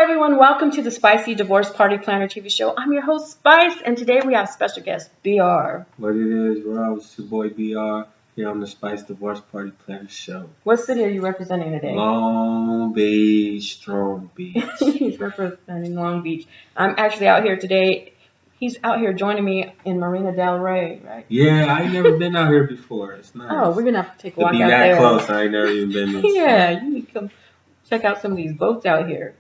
everyone, welcome to the Spicy Divorce Party Planner TV show. I'm your host, Spice, and today we have special guest, BR. What it is, bro, it's your boy BR here on the Spice Divorce Party Planner show. What city are you representing today? Long Beach, Strong Beach. He's representing Long Beach. I'm actually out here today. He's out here joining me in Marina Del Rey, right? Yeah, I ain't never been out here before. It's nice. Oh, we're going to have to take a walk out there. To there. be that close, I ain't never even been there. Yeah, you need to come check out some of these boats out here.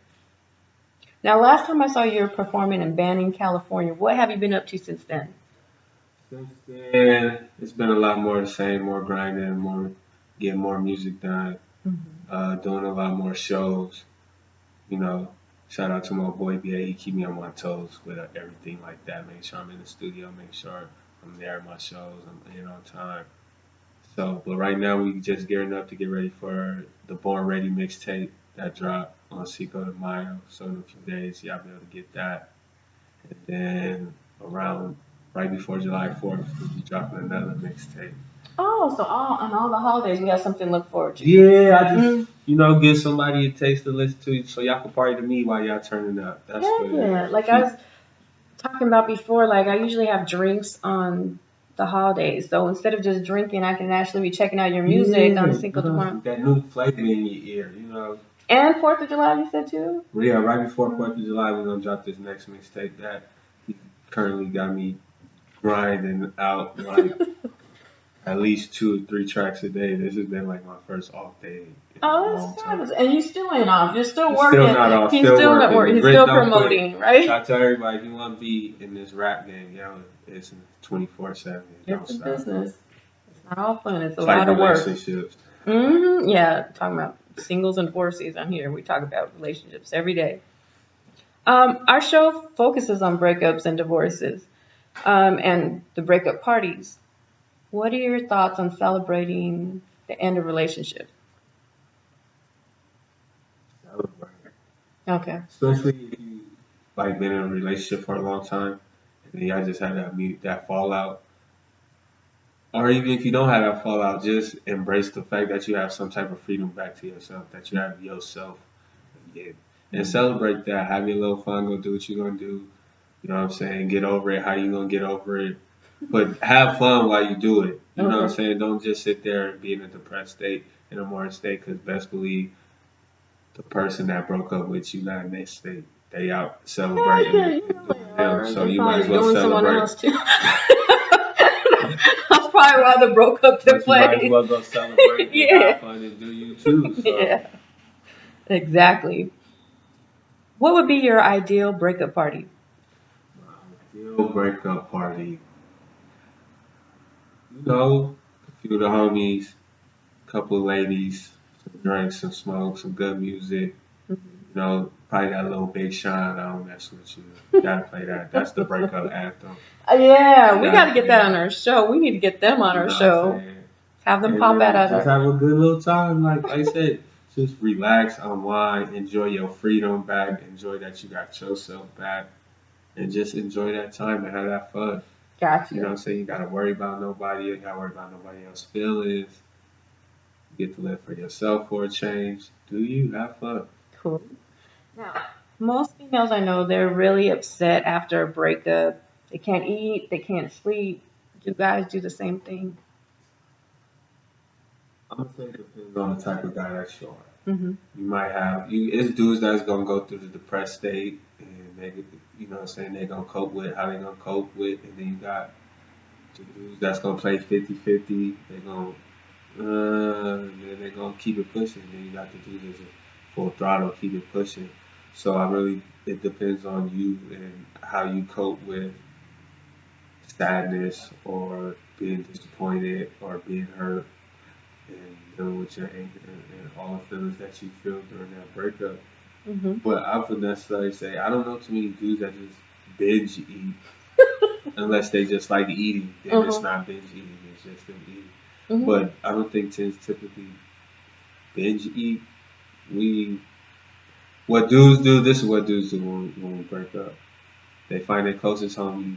Now, last time I saw you were performing in Banning, California. What have you been up to since then? Since then, it's been a lot more the same, more grinding, getting more music done, doing a lot more shows. You know, shout out to my boy BA. He keep me on my toes with everything like that. Make sure I'm in the studio, make sure I'm there at my shows, I'm in on time. So, but right now we just gearing up to get ready for the Born Ready mixtape that dropped on Cinco de Mayo. So in a few days, y'all be able to get that. And then right before July 4th, we'll be dropping another mixtape. Oh, so on all the holidays, we have something to look forward to. Yeah, I just, give somebody a taste to listen to so y'all can party to me while y'all turning up. That's what it is. Like I was talking about before, like I usually have drinks on the holidays. So instead of just drinking, I can actually be checking out your music on Cinco de Mayo. That new flavor in your ear, And 4th of July, you said too? Yeah, right before 4th of July, we're going to drop this next mixtape that he currently got me grinding out like at least 2 or 3 tracks a day. This has been like my first off day. Oh, that's fabulous. And you still ain't off. You're still working. Still not off. He's still working. He's still promoting, right? I tell everybody, if you want to be in this rap game, it's 24/7. It's a business. It's not all fun. It's a like lot of work. Relationships. Yeah, talking about singles and divorcees on here. We talk about relationships every day. Our show focuses on breakups and divorces and the breakup parties. What are your thoughts on celebrating the end of relationships? Celebrate. Okay. Especially if you been in a relationship for a long time and then y'all just had that fallout. Or even if you don't have that fallout, just embrace the fact that you have some type of freedom back to yourself, that you have yourself again. And celebrate that. Have your little fun. Go do what you're going to do. You know what I'm saying? Get over it. How you going to get over it? But have fun while you do it. You know what I'm saying? Don't just sit there and be in a depressed state, in a mourning state, because best believe the person that broke up with you not in that state. They out celebrating. So you might as well celebrate. That's probably why the broke up took place. You might as well go celebrate and have fun and do you too. So. Yeah, exactly. What would be your ideal breakup party? My ideal breakup party. A few of the homies, a couple of ladies, some drinks, some smoke, some good music. Probably that little Big Sean, I don't mess with you. You gotta play that. That's the breakup anthem. Yeah, we gotta get that on our show. We need to get them on our show. Have them pop at us. Just have a good little time. Like I said, just relax, unwind, enjoy your freedom back, enjoy that you got yourself back, and just enjoy that time and have that fun. Gotcha. You know what I'm saying? You gotta worry about nobody. You gotta worry about nobody else's feelings. You get to live for yourself for a change. Do you? Have fun. Cool. Now, most females I know, they're really upset after a breakup. They can't eat, they can't sleep. Do guys do the same thing? I'm gonna say it depends on the type of guy that you are. You might have it's dudes that's gonna go through the depressed state and they, they're gonna cope with how they're gonna cope with, and then you got the dudes that's gonna play 50-50. They're gonna keep it pushing. Then you got the dudes that's full throttle, keep it pushing. So it depends on you and how you cope with sadness or being disappointed or being hurt and dealing with your anger and all the feelings that you feel during that breakup. But I would necessarily say I don't know too many dudes that just binge eat unless they just like eating. Then it's not binge eating, it's just them eating. But I don't think teens typically binge eat. What dudes do, this is what dudes do when we break up. They find their closest homie,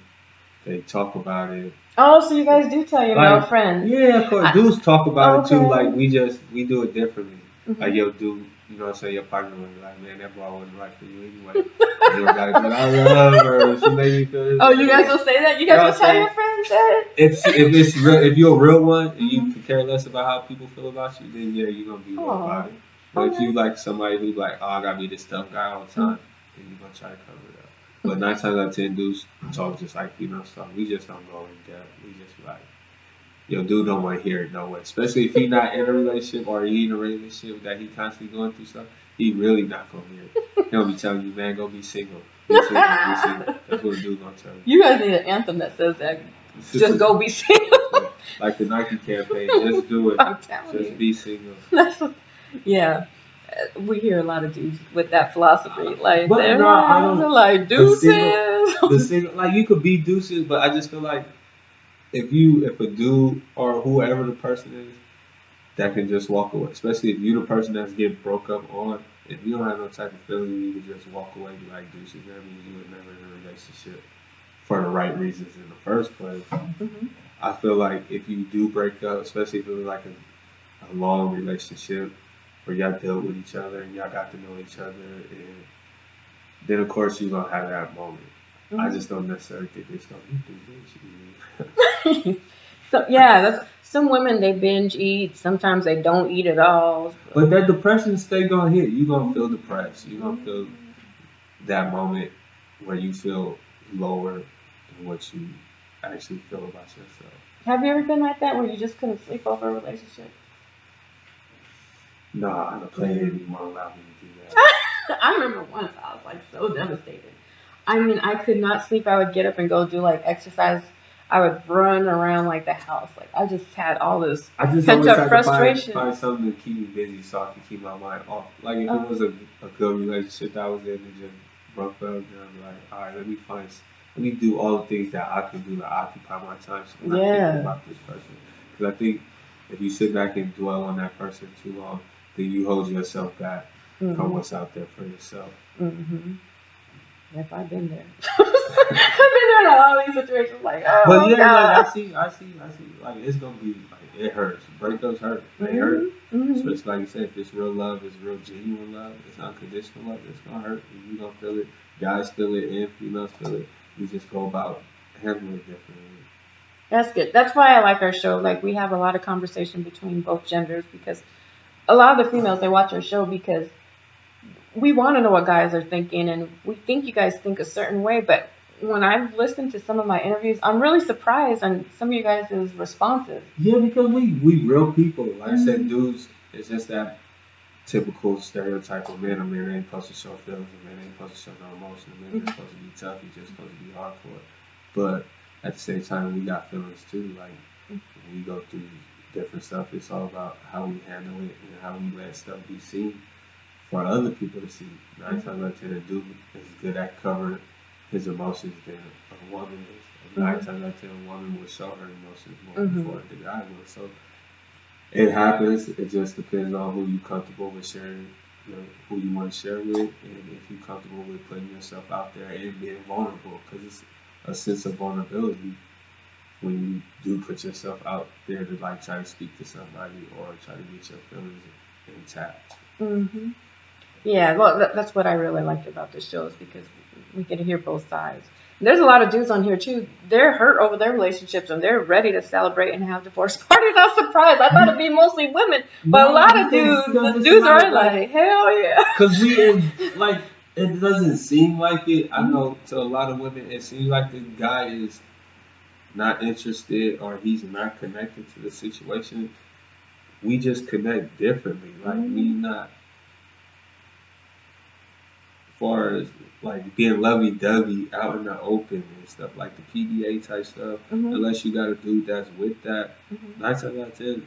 they talk about it. Oh, so you guys do tell your male friends? Yeah, of course. Dudes talk about it too. Like we do it differently. Like, yo, dude, you know what I'm saying? Your partner will be like, man, that boy wasn't right for you anyway. You don't gotta be like, I love her. She made me feel this. Oh, you guys will say that? You guys will tell your friends that? If it's real, if you're a real one and you can care less about how people feel about you, then yeah, you're gonna be real about it. But if you like somebody who's like, oh, I gotta be this tough guy all the time, then you're gonna try to cover it up. But 9 times out of 10, dudes talk just like female stuff. We just don't go in depth. We just like, yo, dude don't want to hear it no way. Especially if he's not in a relationship or he in a relationship that he constantly going through stuff, he really not gonna hear it. He'll be telling you, man, go be single. Be single, be single. That's what a dude gonna tell you. You guys need an anthem that says that. Just go be single. Like the Nike campaign, just do it. I'm telling you. Just be single. Yeah. We hear a lot of dudes with that philosophy. Like, but they're like deuces. The single, like, you could be deuces, but I just feel like if a dude or whoever the person is that can just walk away, especially if you the person that's getting broke up on, if you don't have no type of feeling, you can just walk away and be like deuces. That means you were never in a relationship for the right reasons in the first place. I feel like if you do break up, especially if it was like a long relationship where y'all dealt with each other and y'all got to know each other, and then of course you're gonna have that moment. I just don't necessarily think it's gonna be binge. So yeah, that's some women, they binge eat. Sometimes they don't eat at all. But that depression stay gonna hit. You gonna feel depressed. You gonna feel that moment where you feel lower than what you actually feel about yourself. Have you ever been like that where you just couldn't sleep over a relationship? No, I don't play it anymore. Allow me to do that. I remember once I was like so devastated. I mean, I could not sleep. I would get up and go do like exercise. I would run around like the house. Like I just had all this pent up frustration. Find something to keep me busy so I can keep my mind off. Like if it was a good relationship that I was in and just broke up, then I'm like, all right, let me do all the things that I can do to occupy my time so I'm not thinking about this person. Because I think if you sit back and dwell on that person too long, then you hold yourself back from what's out there for yourself. Yep, I've been there. I've been there in all these situations. Like, oh, but yeah, God. like, I see. Like, it's gonna be like it hurts. Breakups hurt. They hurt. Especially like you said, if it's real love, it's real genuine love, it's unconditional love. It's gonna hurt. And you gonna feel it. Guys feel it, and females feel it. You just go about handling it differently. That's good. That's why I like our show. Like, we have a lot of conversation between both genders because a lot of the females, they watch our show because we want to know what guys are thinking, and we think you guys think a certain way. But when I've listened to some of my interviews, I'm really surprised on some of you guys' responses. Yeah, because we real people. Like I said, dudes, it's just that typical stereotype of men. A man ain't supposed to show feelings. A man ain't supposed to show no emotion. A man ain't supposed to be tough. He's just supposed to be hardcore. But at the same time, we got feelings too. Like when we go through different stuff, it's all about how we handle it and how we let stuff be seen for other people to see. 9 times out of 10, a dude is good at covering his emotions than a woman is. 9 times out of 10, a woman will show her emotions more before the guy will. So it happens. It just depends on who you're comfortable with sharing, who you want to share with, and if you're comfortable with putting yourself out there and being vulnerable, because it's a sense of vulnerability when you do put yourself out there to like try to speak to somebody or try to get your feelings intact. Yeah, well, that's what I really liked about this show is because we get to hear both sides. There's a lot of dudes on here too. They're hurt over their relationships and they're ready to celebrate and have divorce parties. I was surprised. I thought it'd be mostly women, but a lot of dudes, the dudes are like, hell yeah. Because it doesn't seem like it. I know to a lot of women, it seems like the guy is not interested or he's not connected to the situation. We just connect differently. Like we not. As far as like being lovey-dovey out in the open and stuff like the PDA type stuff, unless you got a dude that's with that. 9 times out of 10,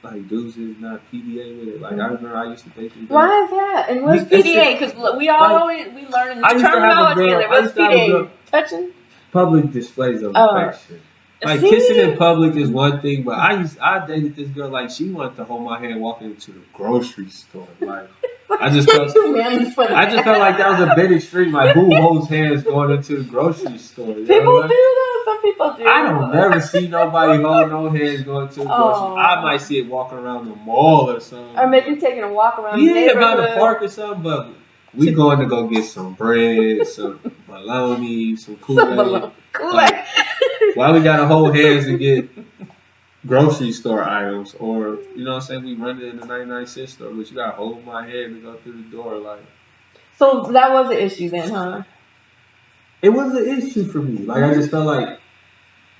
like dudes is not PDA with it. Like I remember I used to date these. Why is that? And what's PDA? Because we learn the terminology and what's PDA? Touching? Public displays of affection. Like kissing in public is one thing, but I dated this girl like she wanted to hold my hand walking into the grocery store. Like I just felt like that was a bit extreme. Like who holds hands going into the grocery store? People do that. Some People do. I don't never see nobody holding no hands going to the grocery. I might see it walking around the mall or something. Or maybe taking a walk around the neighborhood. Around the park or something, but we going to go get some bread, some bologna, some Kool-Aid. Kool-Aid. Why we gotta hold hands to get grocery store items? Or, you know what I'm saying, we run it in the 99-cent store, but you gotta hold my hand to go through the door. Like, so that was an issue then, huh? It was an issue for me. Like, I just felt like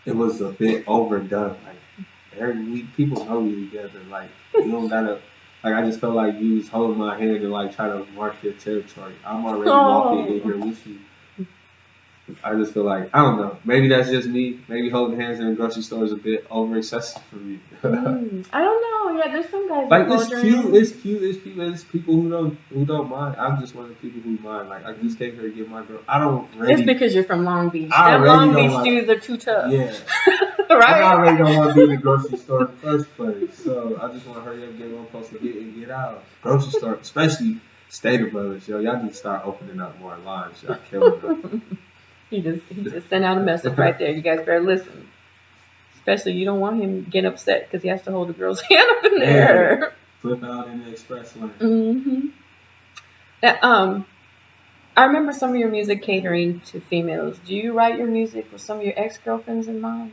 it was a bit overdone. Like, every week, people know you together. Like, you don't gotta. Like, I just felt like you was holding my hand and like trying to mark your territory. I'm already walking in here with you. I just feel like, I don't know. Maybe that's just me. Maybe holding hands in a grocery store is a bit over excessive for me. I don't know. Yeah, there's some guys like it's cute. It's people who don't mind. I'm just one of the people who mind. Like, I just came here to get my girl. I don't really. It's because you're from Long Beach. Them Long Beach dudes are too tough. Yeah. Right? I already don't want to be in the grocery store in the first place. So I just want to hurry up, get what I'm supposed to get, and get out. Grocery store, especially Stater Brothers, yo, y'all need to start opening up more lines. Y'all killing them. He just sent out a message right there. You guys better listen. Especially, you don't want him getting upset because he has to hold the girl's hand up in there. Yeah. Flip out in the express lane. Mm-hmm. Now, I remember some of your music catering to females. Do you write your music with some of your ex-girlfriends in mind?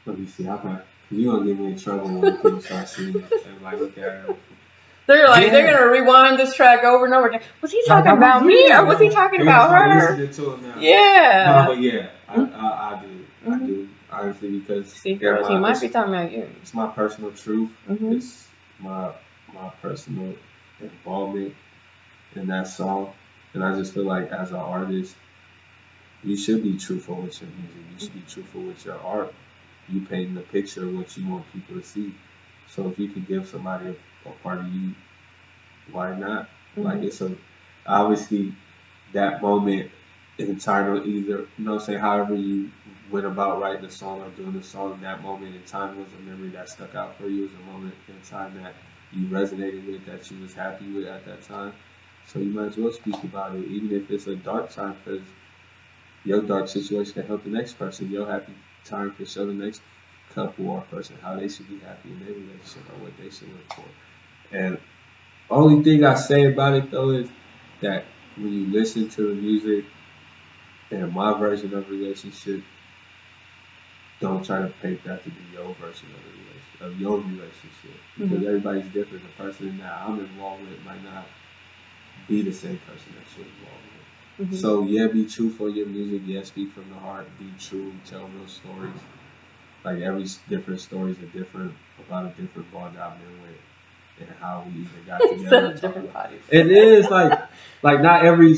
Let me see. You're going to get me in trouble when people start seeing it. And like, look at it. They're gonna rewind this track over and over again. Was he talking about me or was he talking about her? Listening to it now. Yeah. No, but yeah, I do. I do. Honestly, because see, girls, he might be talking about you. It's my personal truth. Mm-hmm. It's my personal involvement in that song, and I just feel like as an artist, you should be truthful with your music. You should be truthful with your art. You painting the picture of what you want people to see. So if you can give somebody a part of you, why not? Mm-hmm. Like, it's obviously that moment in time, or either, you know what I'm saying, however you went about writing the song or doing the song, that moment in time was a memory that stuck out for you. It was a moment in time that you resonated with, that you was happy with at that time. So you might as well speak about it, even if it's a dark time, because your dark situation can help the next person. Your happy time can show the next couple or person how they should be happy in their relationship or what they should look for. And only thing I say about it though is that when you listen to the music and my version of a relationship, don't try to paint that to be your version of your relationship. Because mm-hmm. everybody's different. The person that I'm involved with might not be the same person that you're involved with. Mm-hmm. So yeah, be truthful in your music. Yeah, speak from the heart. Be true. Tell real stories. Like, every different story is about a different bond that I've been with, and how we even got together. Different bodies. It is like not every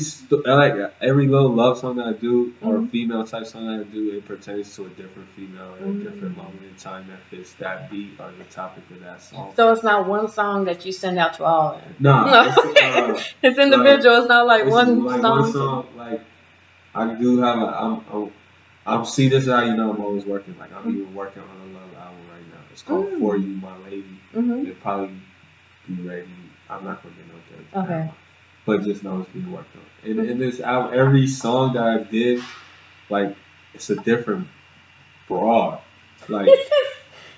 little love song that I do or mm-hmm. female type song that I do, it pertains to a different female at mm-hmm. a different moment in time that fits that beat or the topic of that song. So it's not one song that you send out to all of them. No. It's individual. It's not like one like song. One song. Like, I do have see, this is how you know I'm always working. Like, I'm even working on a love album right now. It's called mm-hmm. For You, My Lady. Mm-hmm. It'll probably be ready. I'm not going to get no date. Okay. But just know it's being worked on. And in this album, every song that I did, like, it's a different broad. Like,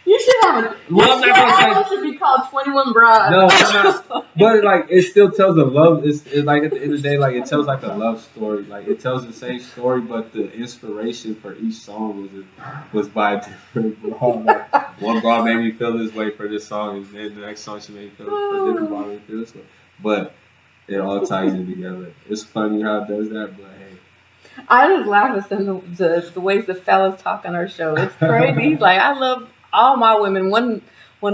you should have it. Your album should be called 21 Broads. No, I'm not. But like, it still tells a love. It's like, at the end of the day, like, it tells like a love story. Like, it tells the same story, but the inspiration for each song was by a different broad. Like, one broad made me feel this way for this song, and then the next song she made me feel a different broad made me feel this way. But it all ties in together. It's funny how it does that, but hey. I just laugh at some of the ways the fellas talk on our show. It's crazy. Like, I love all my women. One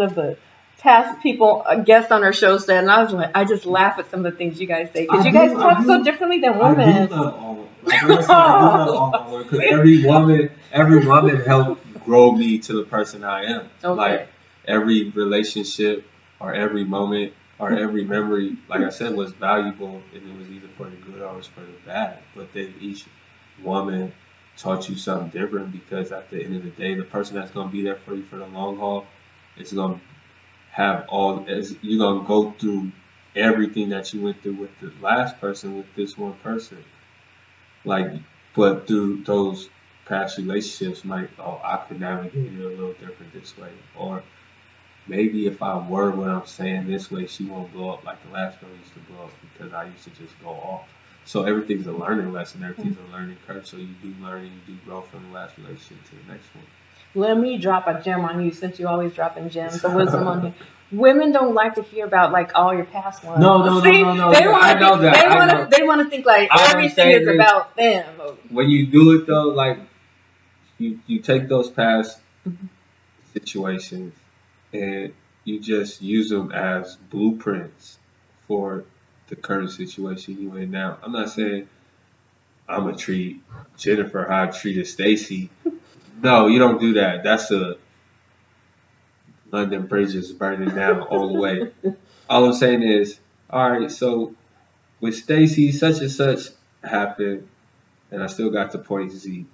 of the past people, guests on our show said, and I just laugh at some of the things you guys say, because you guys talk so differently than women. I do love all my women, because every woman helped grow me to the person I am. Okay. Like, every relationship or every moment or every memory, like I said, was valuable, and it was either for the good or it was for the bad. But then each woman taught you something different, because at the end of the day, the person that's going to be there for you for the long haul is going to have you're going to go through everything that you went through with the last person, with this one person. Like, But through those past relationships, I could navigate it a little different this way, or maybe if I word what I'm saying this way, she won't blow up like the last girl used to blow up because I used to just go off. So everything's a learning lesson. Everything's a learning curve. So you do learn and you do grow from the last relationship to the next one. Let me drop a gem on you since you always dropping gems of wisdom on here. Women don't like to hear about like all your past ones. No. They Yeah, want to. They want to think like everything is about them. When you do it though, like you take those past situations and you just use them as blueprints for the current situation you in now. I'm not saying I'm gonna treat Jennifer how I treated Stacy. No, you don't do that. That's a London Bridge is burning down all the way. All I'm saying is, all right, so with Stacy, such and such happened, and I still got to point Z.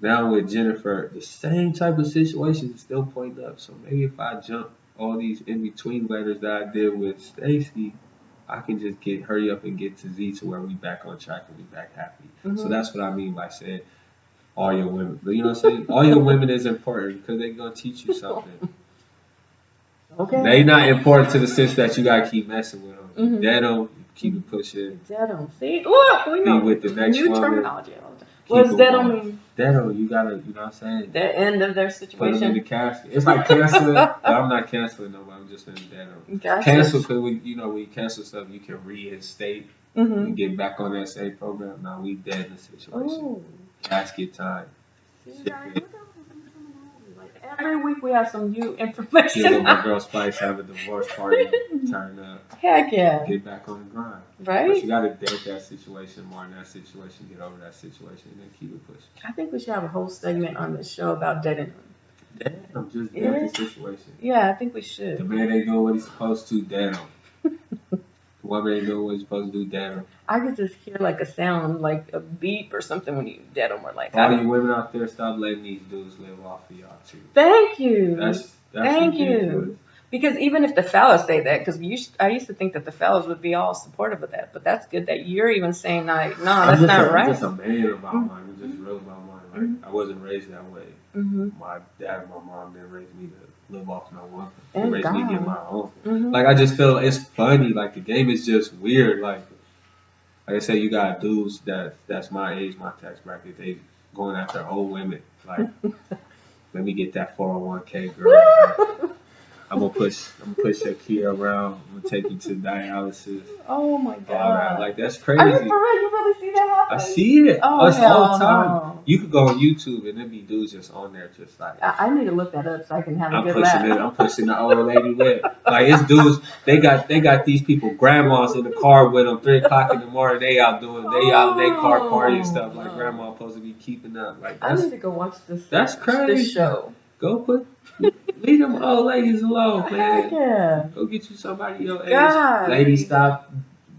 Now with Jennifer, the same type of situation is still pointing up. So maybe if I jump all these in between letters that I did with Stacy, I can just hurry up and get to Z to where we back on track and we back happy. So that's what I mean by saying all your women. But you know what I'm saying? All your women is important because they're gonna teach you something. Okay. They not important to the sense that you gotta keep messing with them. They don't keep it pushing. They don't see. Look, we know. Be with the next new woman. Terminology. What does that mean? That you gotta, you know what I'm saying? The end of their situation. Put them in the casket. It's like canceling. But I'm not canceling nobody. I'm just saying that. Gotcha. Cancel because when you cancel stuff, you can reinstate and get back on that same program. Now we dead in the situation. Ooh. Casket time. Every week we have some new information. Little girl Spice have a divorce party. Turn up. Heck yeah. Get back on the grind. Right? But you got to dead that situation, more in that situation, get over that situation, and then keep it pushing. I think we should have a whole segment on this show about dating. Damn, just dead the situation. Yeah, I think we should. The man ain't doing what he's supposed to, damn. The woman ain't doing what he's supposed to do, damn. I could just hear like a sound, like a beep or something when you dead them. Or like, all you women out there, stop letting these dudes live off of y'all too. Thank you. That's Thank you. Because even if the fellas say that, because I used to think that the fellas would be all supportive of that, but that's good that you're even saying like, no, that's not right. I'm just a man about mine. I'm just real about mine. Like I wasn't raised that way. My dad and my mom didn't raise me to live off no one. They raised me to get my own. Like I just feel it's funny. Like the game is just weird. Like I say, you got dudes that's my age, my tax bracket. They going after old women. Like let me get that 401k, girl. I'm gonna push your kid around. I'm gonna take you to dialysis. Oh my god! Like that's crazy. Are you for real? You really see that happen? I see it. Oh, it's all the time. No. You could go on YouTube and there be dudes just on there, just like. I need to look that up so I can have a good laugh. I'm pushing the old lady lip. Like it's dudes. They got these people, grandmas in the car with them. 3 o'clock in the morning, they out in their car party and stuff. Like grandma supposed to be keeping up. Like I need to go watch this. That's crazy. This show. Go leave them old ladies alone, man. Heck yeah. Go get you somebody your age. God. Ladies, stop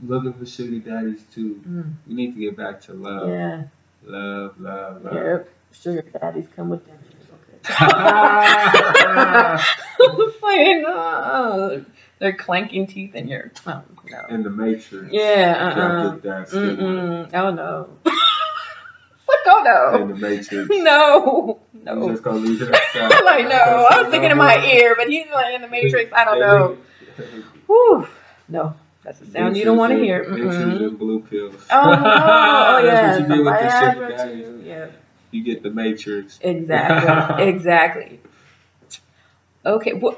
looking for sugar daddies too. We need to get back to love. Yeah. Love. Yep. Sugar daddies come with them. Okay. They're clanking teeth in your. Oh, no. In the Matrix. Yeah. Oh no. In the Matrix. No. I'm just gonna leave it at that. I'm like, no. I was thinking in my ear, but he's like in the Matrix. I don't know. Whew. No. That's the sound you don't want to hear. And blue pills. Oh, yeah. That's what you get with the sugar daddies. Yeah. You get the Matrix. Exactly. Okay. Well,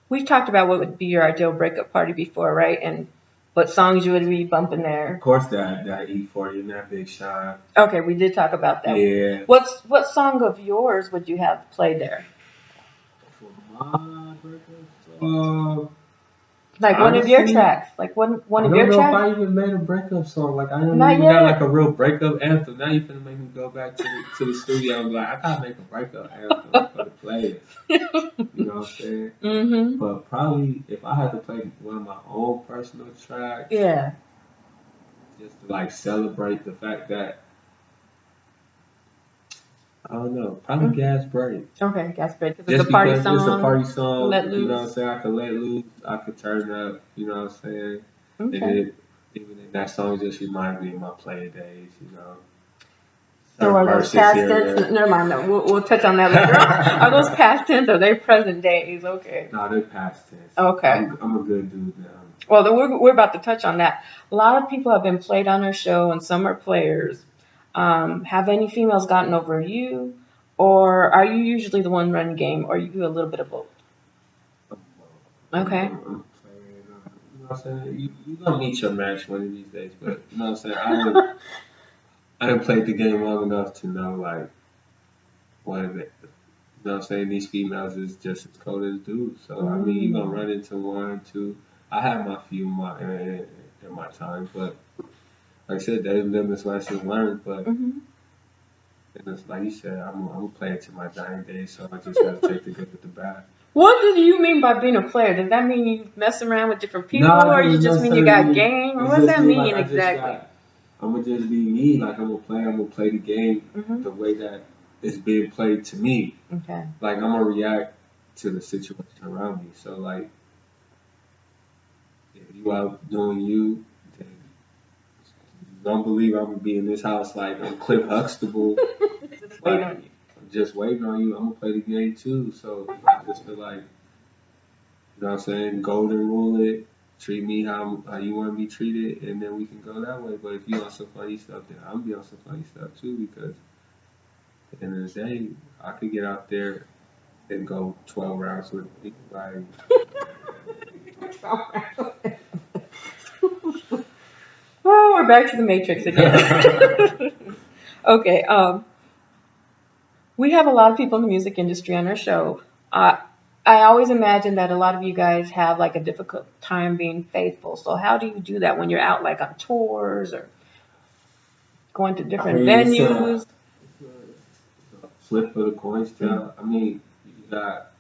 we've talked about what would be your ideal breakup party before, right? And what songs you would be bumping there. Of course, that E40 and that Big Shine. Okay, we did talk about that. Yeah. What song of yours would you have played there? For my breakup like honestly, one of your tracks, like one of your tracks. I don't know if I even made a breakup song. Like I don't even got like a real breakup anthem. Now you finna make me go back to the studio and be like, I gotta make a breakup anthem for the players. You know what I'm saying? But probably if I had to play one of my own personal tracks, just to like celebrate the fact that I don't know, probably Gas Break. Okay, Gas Break. It's a party song. It's a party song. Let loose. You know what I'm saying? I could let loose. I could turn up. You know what I'm saying? Okay. And even that song just reminds me of my player days, you know. So are those verses past here and tense? there. Never mind. No, we'll touch on that later. Are those past tense or are they present days? Okay. No, they're past tense. Okay. I'm a good dude now. Well, then we're about to touch on that. A lot of people have been played on our show, and some are players. Have any females gotten over you, or are you usually the one running game, or you do a little bit of both? Okay. I'm playing, you know what I'm saying? You gonna meet your match one of these days, but you know what I'm saying? I done played the game long enough to know like what is it. You know what I'm saying? These females is just as cold as dudes. So I mean, you gonna run into one, two. I have my few in my time, but like I said, there's limits, lessons learned. But and it's like you said, I'm gonna play it to my dying day. So I just gotta take the good with the bad. What do you mean by being a player? Does that mean you mess around with different people, or you just mean you got game? Or what does that mean like exactly? I'm gonna just be me. Like I'm gonna play the game the way that it's being played to me. Okay. Like I'm gonna react to the situation around me. So like, if you out doing you, then you don't believe I'm gonna be in this house like I'm Cliff Huxtable. Just waiting on you. I'm just waiting on you. I'm gonna play the game too. So I just feel like, you know what I'm saying, golden rule it. Treat me how you want to be treated, and then we can go that way. But if you on some funny stuff, then I'm gonna be on some funny stuff too. Because at the end of the day, I could get out there and go 12 rounds with anybody. Well, we're back to the Matrix again. Okay. We have a lot of people in the music industry on our show. I always imagine that a lot of you guys have like a difficult time being faithful. So how do you do that when you're out like on tours or going to different venues? It's a flip of the coin still. I mean, you got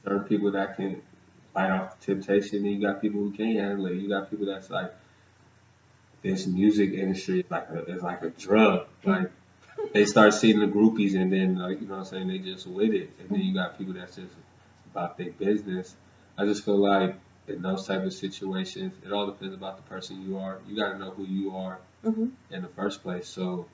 certain people that can fight off the temptation, and you got people who can't handle it. You got people that's like, this music industry is like a drug. Like they start seeing the groupies, and then like, you know what I'm saying, they just with it. And then you got people that's just about their business. I just feel like in those type of situations, it all depends about the person you are. You got to know who you are in the first place. So,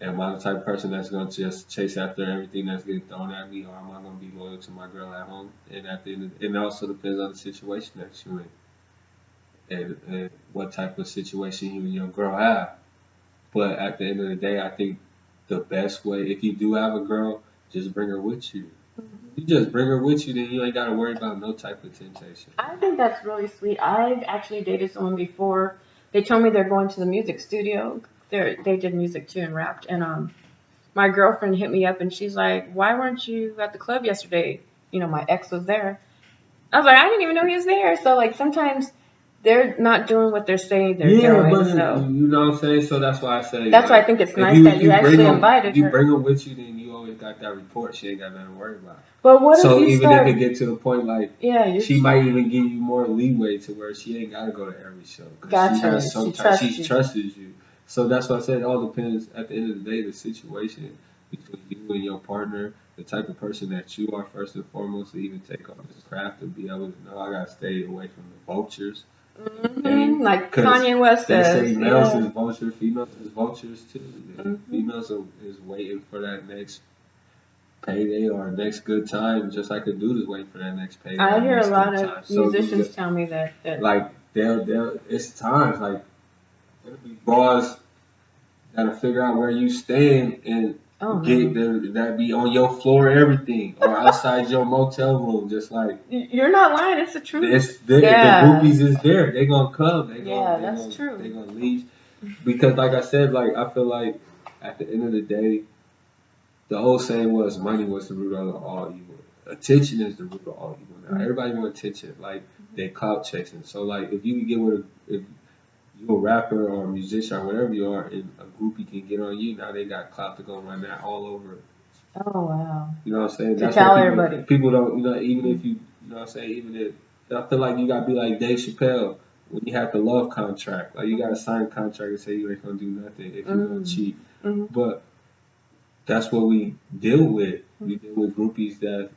am I the type of person that's going to just chase after everything that's getting thrown at me, or am I going to be loyal to my girl at home? And at the end, it also depends on the situation that you're in. And what type of situation you and your girl have. But at the end of the day, I think the best way, if you do have a girl, just bring her with you. You just bring her with you, then you ain't got to worry about no type of temptation. I think that's really sweet. I've actually dated someone before. They told me they're going to the music studio. They did music too and rapped. And my girlfriend hit me up and she's like, "Why weren't you at the club yesterday?" You know, my ex was there. I was like, I didn't even know he was there. So like sometimes they're not doing what they're saying they're doing. But so you know what I'm saying? So that's why I say. That's why I think it's nice that you actually invited her. You bring her with you, then you always got that report. She ain't got nothing to worry about. But what so if you even if it get to the point like, she might even give you more leeway to where she ain't got to go to every show. Gotcha. She trusts you. So that's why I said it all depends at the end of the day, the situation between you and your partner, the type of person that you are first and foremost to even take on this craft and be able to know I got to stay away from the vultures. Like Kanye West says. They say males is vultures, females is vultures too. Females is waiting for that next payday or next good time, just like a dude is waiting for that next payday. I hear a lot of musicians tell me that. Like it's times like there'll be bras that'll figure out where you stand and get that be on your floor, everything, or outside your motel room, just like. You're not lying. It's the truth. It's there. The groupies is there. They gonna come. That's true. They gonna leave because, like I said, like I feel like at the end of the day, the old saying was money was the root of all evil. Attention is the root of all evil. Now everybody want attention. Like they clout chasing. So like if you can get with if you a rapper or a musician or whatever you are, and a groupie can get on you, now they got clout to go run that all over. Oh wow. You know what I'm saying? That's tell everybody. People don't, you know, even if you know what I'm saying, even if I feel like you gotta be like Dave Chappelle when you have the love contract. Like you gotta sign a contract and say you ain't gonna do nothing if you're gonna cheat. But that's what we deal with. We deal with groupies that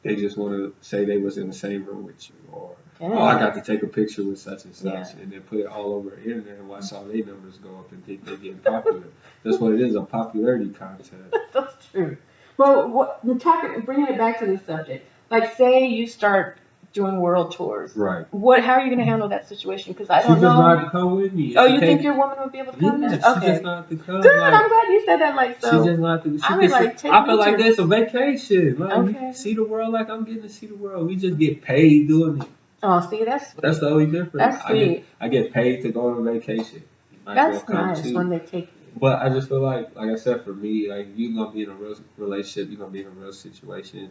they just want to say they was in the same room with you, or Yeah. oh, I got to take a picture with such and such, Yeah. and then put it all over the internet and watch all their numbers go up and think they're getting popular. That's what it is, a popularity contest. That's true. Well, bringing it back to the subject, like say you start doing world tours. Right. How are you going to handle that situation? Because I She don't just know. not to come with me. Oh, you think your woman would be able to come? Yeah, then? she Okay. just not to come. Good. Like, I'm glad you said that. Like so. she just not to. I would like take I feel like pictures. that's a vacation. Like Okay. we see the world like I'm getting to see the world. We just get paid doing it. Oh, see, that's sweet. That's the only difference. That's sweet. I get paid to go on vacation. You might That's as well come nice too. when they take you. But I just feel like I said, for me, like you're gonna be in a real relationship, you're gonna be in a real situation.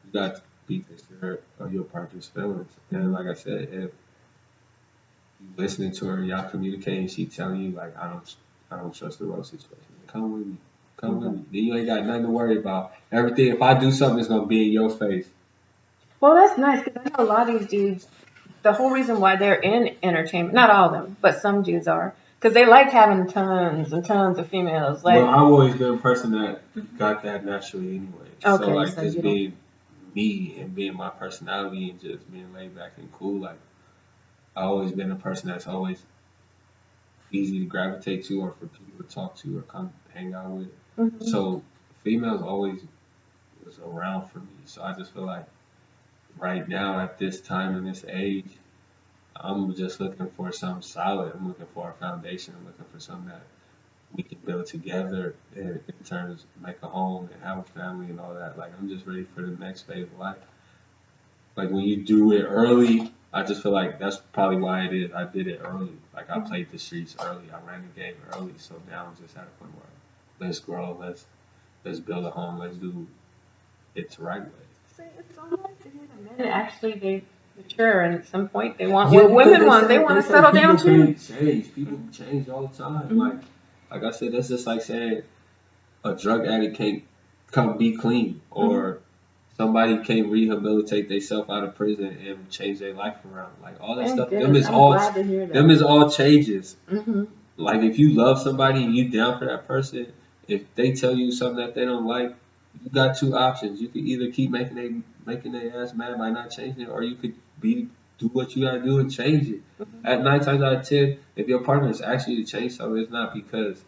You got to be considerate of your partner's feelings. And like I said, if you listening to her, y'all communicating, she telling you like I don't trust the real situation. Come with me. Come with me. Then you ain't got nothing to worry about. Everything. If I do something, it's gonna be in your face. Well, that's nice because I know a lot of these dudes. The whole reason why they're in entertainment, not all of them, but some dudes are, because they like having tons and tons of females. Like, Well, I've always been a person that got that naturally anyway. Okay, so like so just you don't- being me and being my personality and just being laid back and cool. Like I've always been a person that's always easy to gravitate to or for people to talk to or come hang out with. Mhm. So females always was around for me. So I just feel like right now at this time in this age, I'm just looking for something solid. I'm looking for a foundation. I'm looking for something that we can build together and in terms of make a home and have a family and all that. Like I'm just ready for the next phase of life. Like when you do it early, I just feel like that's probably why it is. I did it early. Like I played the streets early. I ran the game early. So now I'm just at a point where let's grow, let's build a home, let's do it the right way. See, it's so nice to hear that men actually they mature and at some point they want what women want. They want to settle down too. People change all the time. Mhm. Like I said, that's just like saying a drug addict can't come be clean, or somebody can't rehabilitate themselves out of prison and change their life around. Like all that Thank stuff, goodness. I'm glad to hear that. them is all changes. Mm-hmm. Like if you love somebody and you down for that person, if they tell you something that they don't like, you got two options. You could either keep making their ass mad by not changing it, or you could do what you gotta do and change it. Mm-hmm. At 9 times out of 10, if your partner is asking you to change something, it's not because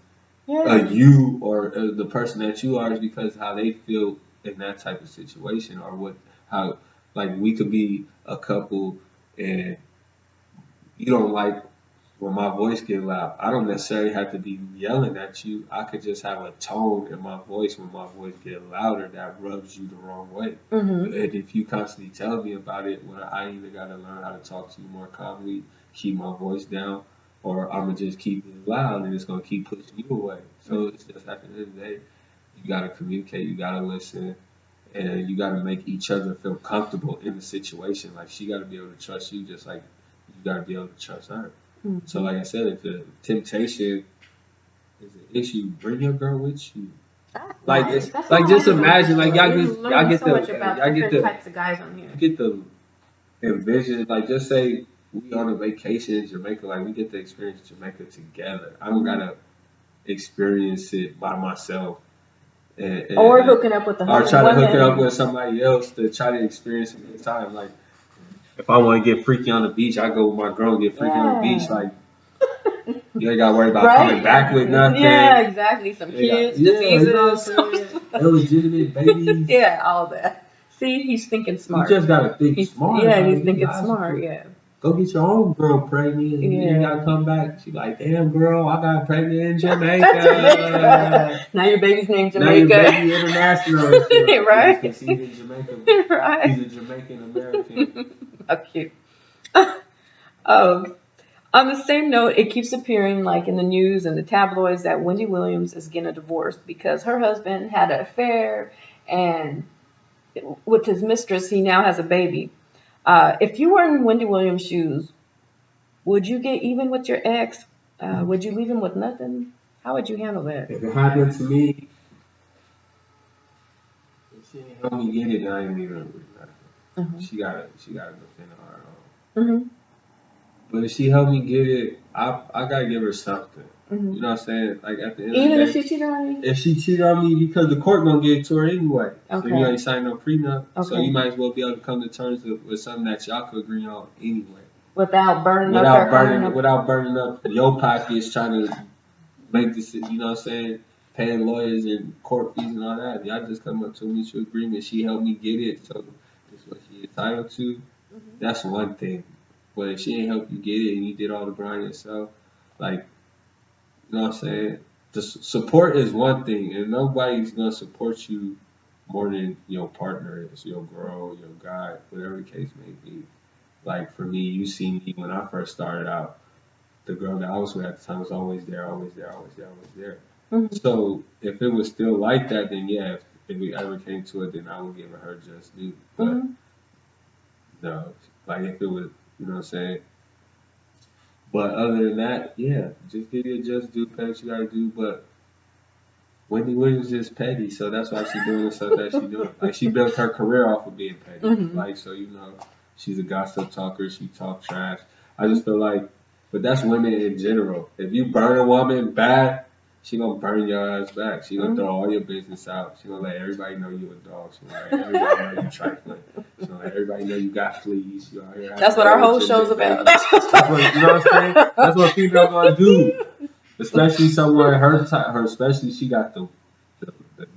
Yeah. you or the person that you are, is because how they feel in that type of situation, or how like we could be a couple and you don't like when my voice get loud. I don't necessarily have to be yelling at you. I could just have a tone in my voice when my voice get louder that rubs you the wrong way. Mm-hmm. And if you constantly tell me about it, well, I either got to learn how to talk to you more calmly, keep my voice down, or I'm going to just keep it loud and it's going to keep pushing you away. So it's just at the end of the day, you got to communicate, you got to listen, and you got to make each other feel comfortable in the situation. Like she got to be able to trust you just like you got to be able to trust her. Mm-hmm. So like I said, if the temptation is an issue, bring your girl with you. That's Like nice. it's That's like all just I know. imagine like y'all Learning get so much about different the types of guys on here. you get the envision, like just say we on a vacation in Jamaica, like we get to experience Jamaica together. I don't gotta experience it by myself. Or hooking up with the or try to hook it up women. with somebody else to try to experience it at the time. Like if I want to get freaky on the beach, I go with my girl and get freaky on the beach. Like you ain't gotta worry about coming back with nothing. Yeah, exactly. Some kids, diseases. You know what I'm saying? Illegitimate babies. Yeah, all that. See, he's thinking smart. You just gotta think smart. Yeah, like, he's thinking smart. Yeah. Go get your own girl pregnant, and then you gotta come back. She like, damn girl, I got pregnant in Jamaica. Now your baby's named Jamaica. Now your baby international. Right? He's in Jamaica. Right. He's a Jamaican American. How cute. On the same note, it keeps appearing like in the news and the tabloids that Wendy Williams is getting a divorce because her husband had an affair, and with his mistress, he now has a baby. If you were in Wendy Williams' shoes, would you get even with your ex? Would you leave him with nothing? How would you handle that? If it happened to me, if she ain't help me get it, I ain't leaving her with nothing. Mm-hmm. She gotta defend her own. Mm-hmm. But if she helped me get it, I gotta give her something. Mm-hmm. You know what I'm saying? Like at the end Even of if the day, she cheated on you? if she cheated on me, because the court gonna get it to her anyway. Okay. So you ain't signed no prenup. Okay. So you might as well be able to come to terms with something that y'all could agree on anyway. Without burning up without burning up your pockets trying to make this, you know what I'm saying, paying lawyers and court fees and all that. Y'all just come up to a mutual agreement. She helped me get it, so this is what she entitled to. Mm-hmm. That's one thing. But if she ain't help you get it and you did all the grind yourself, like, you know what I'm saying? The support is one thing, and nobody's gonna support you more than your partner is, your girl, your guy, whatever the case may be. Like for me, you see me when I first started out. The girl that I was with at the time was always there, always there, always there, always there. Mm-hmm. So if it was still like that, then yeah, if we ever came to it, then I would give her just due. But Mm-hmm. no, like if it was, you know what I'm saying. But other than that, yeah, just give you a just due, pay what you gotta do. But Wendy Williams is petty, so that's why she's doing the stuff that she's doing. Like she built her career off of being petty. Mm-hmm. Like so, you know, she's a gossip talker. She talks trash. I just feel like, but that's women in general. If you burn a woman bad, she gonna burn your ass back. She gonna throw all your business out. She gonna let everybody know you a dog. She gonna let everybody know you trifling. She gonna let everybody know you got fleas. You out here. That's what our whole show's about. That's what, you know what I'm saying? That's what females gonna do. Especially someone her type, her especially she got the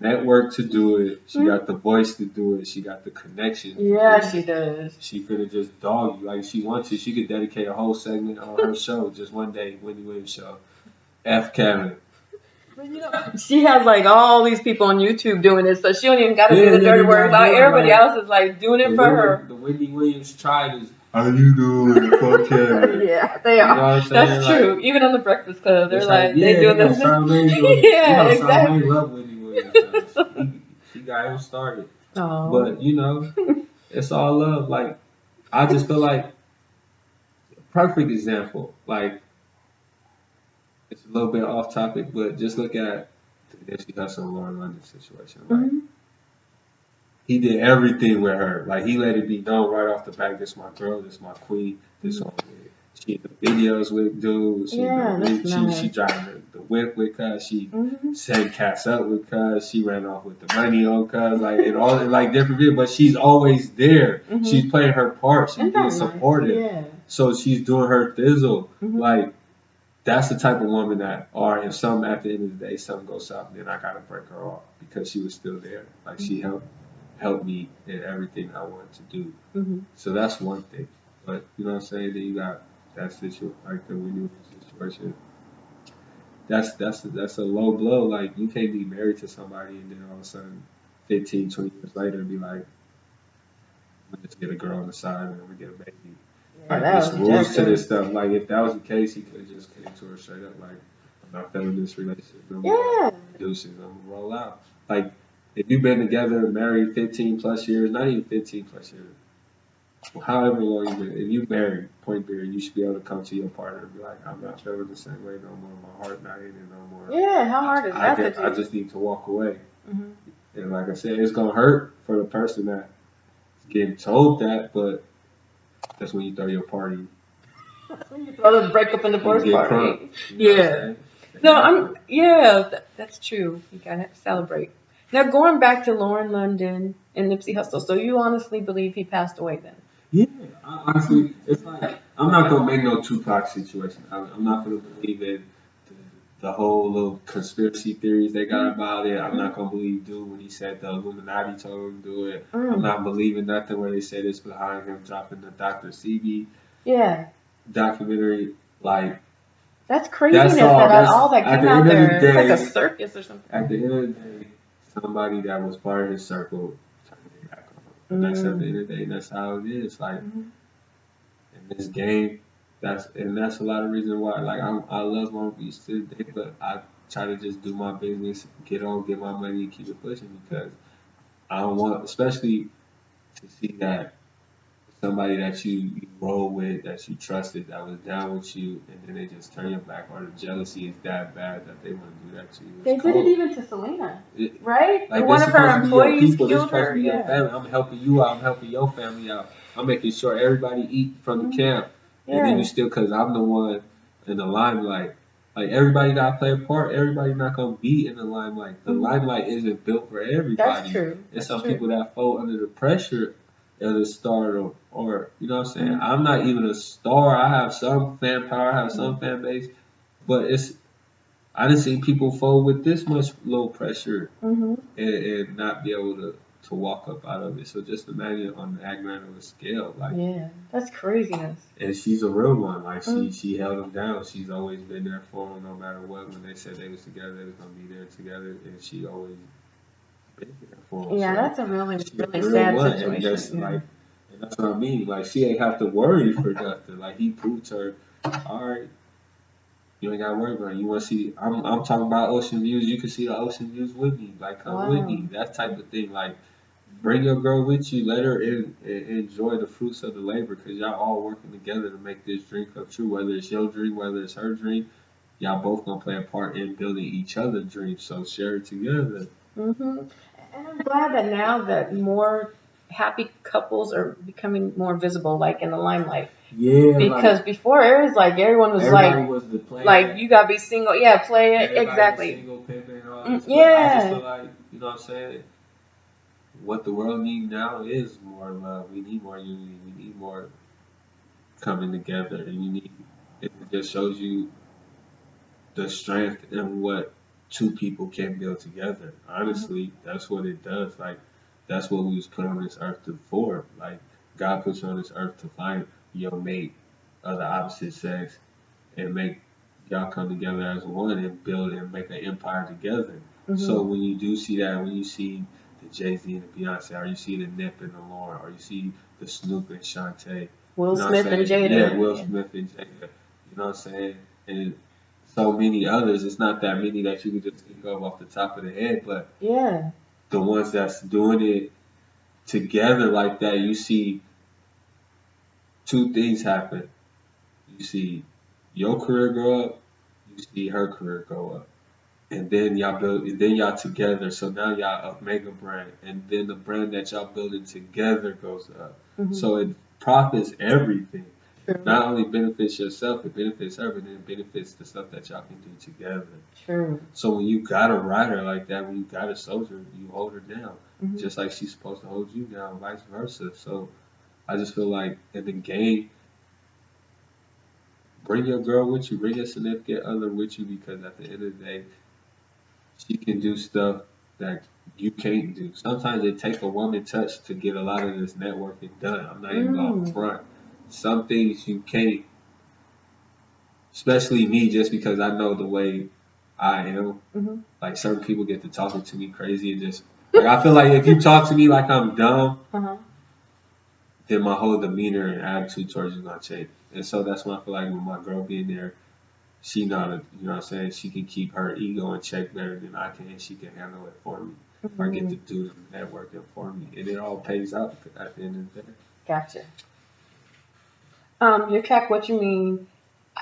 network to do it. She got the voice to do it. She got the connection. Yeah, she does. She finna just dog you like she wants to. She could dedicate a whole segment on her show just one day, Wendy Williams show. F Kevin. But you know, she has like all these people on YouTube doing it, so she don't even got to do the dirty work. Like everybody else is like doing it for her. The Wendy Williams tribe is. How you doing? Fuck Kevin. Yeah, they are. You know what I'm saying? That's true. Like, even on the Breakfast Club, they're like they do this. Yeah, exactly. Charmaine love Wendy Williams. She got him started. Oh. But you know, it's all love. Like I just feel like perfect example. Like it's a little bit off topic, but just look at the Nipsey Hussle and Lauren London situation. Like he did everything with her. Like he let it be known right off the back. This my girl. This my queen. This on it. She in the videos with dudes. She driving the whip with cuz. She set cats up with cuz. She ran off with the money on cuz. Like and all like different videos. But she's always there. She's playing her part. She's being supportive. Yeah. So she's doing her thizzle. Like that's the type of woman that, or if something at the end of the day something goes south, then I gotta break her off because she was still there. Like she helped me in everything I wanted to do. So that's one thing. But you know what I'm saying? Then you got that situation, like the renewal situation. That's a low blow. Like you can't be married to somebody and then all of a sudden 15, 20 years later be like, I'm just get a girl on the side and I'm gonna get a baby. Like there's rules to this stuff. Like if that was the case, he could have just came to her straight up like, I'm not feeling this relationship no more. Deuces, I'm gonna roll out. Like if you've been together, married 15 plus years, not even 15 plus years, however long you've been, if you married, point period, you should be able to come to your partner and be like, I'm not feeling the same way no more. My heart not in it no more. Yeah, how hard is that? I just need to walk away. And like I said, it's gonna hurt for the person that's getting told that, but that's when you throw your party. When you throw the breakup and divorce party. Yeah. No, that's true. You gotta celebrate. Now going back to Lauren London and Nipsey Hussle, so you honestly believe he passed away then? Yeah, honestly, it's like I'm not gonna make no Tupac situation. I'm not gonna believe in the whole little conspiracy theories they got about it. I'm not gonna believe dude when he said the Illuminati told him to do it. I'm not believing nothing where they said it's behind him dropping the Dr. CB documentary. Like that's craziness that all that came out there. It's like a circus or something. At the end of the day, somebody that was part of his circle turned it back on. And that's at the end of the day, that's how it is. Like in this game, that's a lot of reason why. Like I love Long Beach today, but I try to just do my business, get my money, and keep it pushing because I don't want, especially to see that somebody that you roll with, that you trusted, that was down with you, and then they just turn your back, or the jealousy is that bad that they want to do that to you. They did it even to Selena, right? Like one of her employees killed her. I'm helping you out. I'm helping your family out. I'm making sure everybody eat from the camp. And then you still, because I'm the one in the limelight. Like everybody gotta play a part. Everybody not gonna be in the limelight. The limelight isn't built for everybody. That's true. There's some people that fall under the pressure of the stardom, or you know what I'm saying. Mm-hmm. I'm not even a star. I have some fan power. I have some fan base, but I didn't see people fold with this much low pressure Mm-hmm. and not be able to walk up out of it. So just imagine on that grand of a scale, like. Yeah, that's craziness. And she's a real one. Like Mm. she held him down. She's always been there for him, no matter what. When they said they was together, they was gonna be there together, and she always been there for him. Yeah, So that's a really, she really a real sad one, and situation. that's Yeah. like, and that's what I mean. Like she ain't have to worry for nothing. Like he proved to her, all right, you ain't gotta worry about it. You want to see? I'm talking about ocean views. You can see the ocean views with me. Like come with Wow. me. That type of thing. Like. Bring your girl with you. Let her enjoy the fruits of the labor, because y'all all working together to make this dream come true. Whether it's your dream, whether it's her dream, y'all both gonna play a part in building each other's dreams. So share it together. Mm-hmm. And I'm glad that now that more happy couples are becoming more visible, like in the limelight. Yeah, Because before it was like everyone was everybody like, was the player. like you gotta be single. Yeah, play it Everybody was exactly. single, pimping, and all this. But I just Yeah. feel like, you know what I'm saying? What the world needs now is more love. We need more unity. We need more coming together, and it just shows you the strength in what two people can build together. Honestly, that's what it does. Like that's what we was put on this earth for. Like God puts you on this earth to find your mate of the opposite sex and make y'all come together as one and build and make an empire together. Mm-hmm. So when you do see that, when you see the Jay-Z and the Beyonce, or you see the Nip and the Lauren, or you see the Snoop and Shantae, Will you know Smith what I'm and saying? Jada. Yeah, Will Smith and Jada. You know what I'm saying? And so many others. It's not that many that you can just think of off the top of the head, but Yeah. the ones that's doing it together like that, you see two things happen. You see your career grow up, you see her career grow up. And then y'all together. So now y'all a mega brand. And then the brand that y'all building together goes up. Mm-hmm. So it profits everything. True. Not only benefits yourself, it benefits her, but then it benefits the stuff that y'all can do together. True. So when you got a rider like that, when you got a soldier, you hold her down. Mm-hmm. Just like she's supposed to hold you down, vice versa. So I just feel like in the game, bring your girl with you, bring your significant other with you, because at the end of the day, she can do stuff that you can't do. Sometimes it takes a woman touch to get a lot of this networking done. I'm not even going front. Some things you can't, especially me, just because I know the way I am. Mm-hmm. Like certain people get to talking to me crazy and just like I feel like if you talk to me like I'm dumb, then my whole demeanor and attitude towards you gonna change. And so that's when I feel like with my girl being there, she not a, you know what I'm saying, she can keep her ego in check better than I can, and she can handle it for me. Mm-hmm. I get to do the networking for me, and it all pays out at the end of the day. Gotcha. Your track, What You Mean,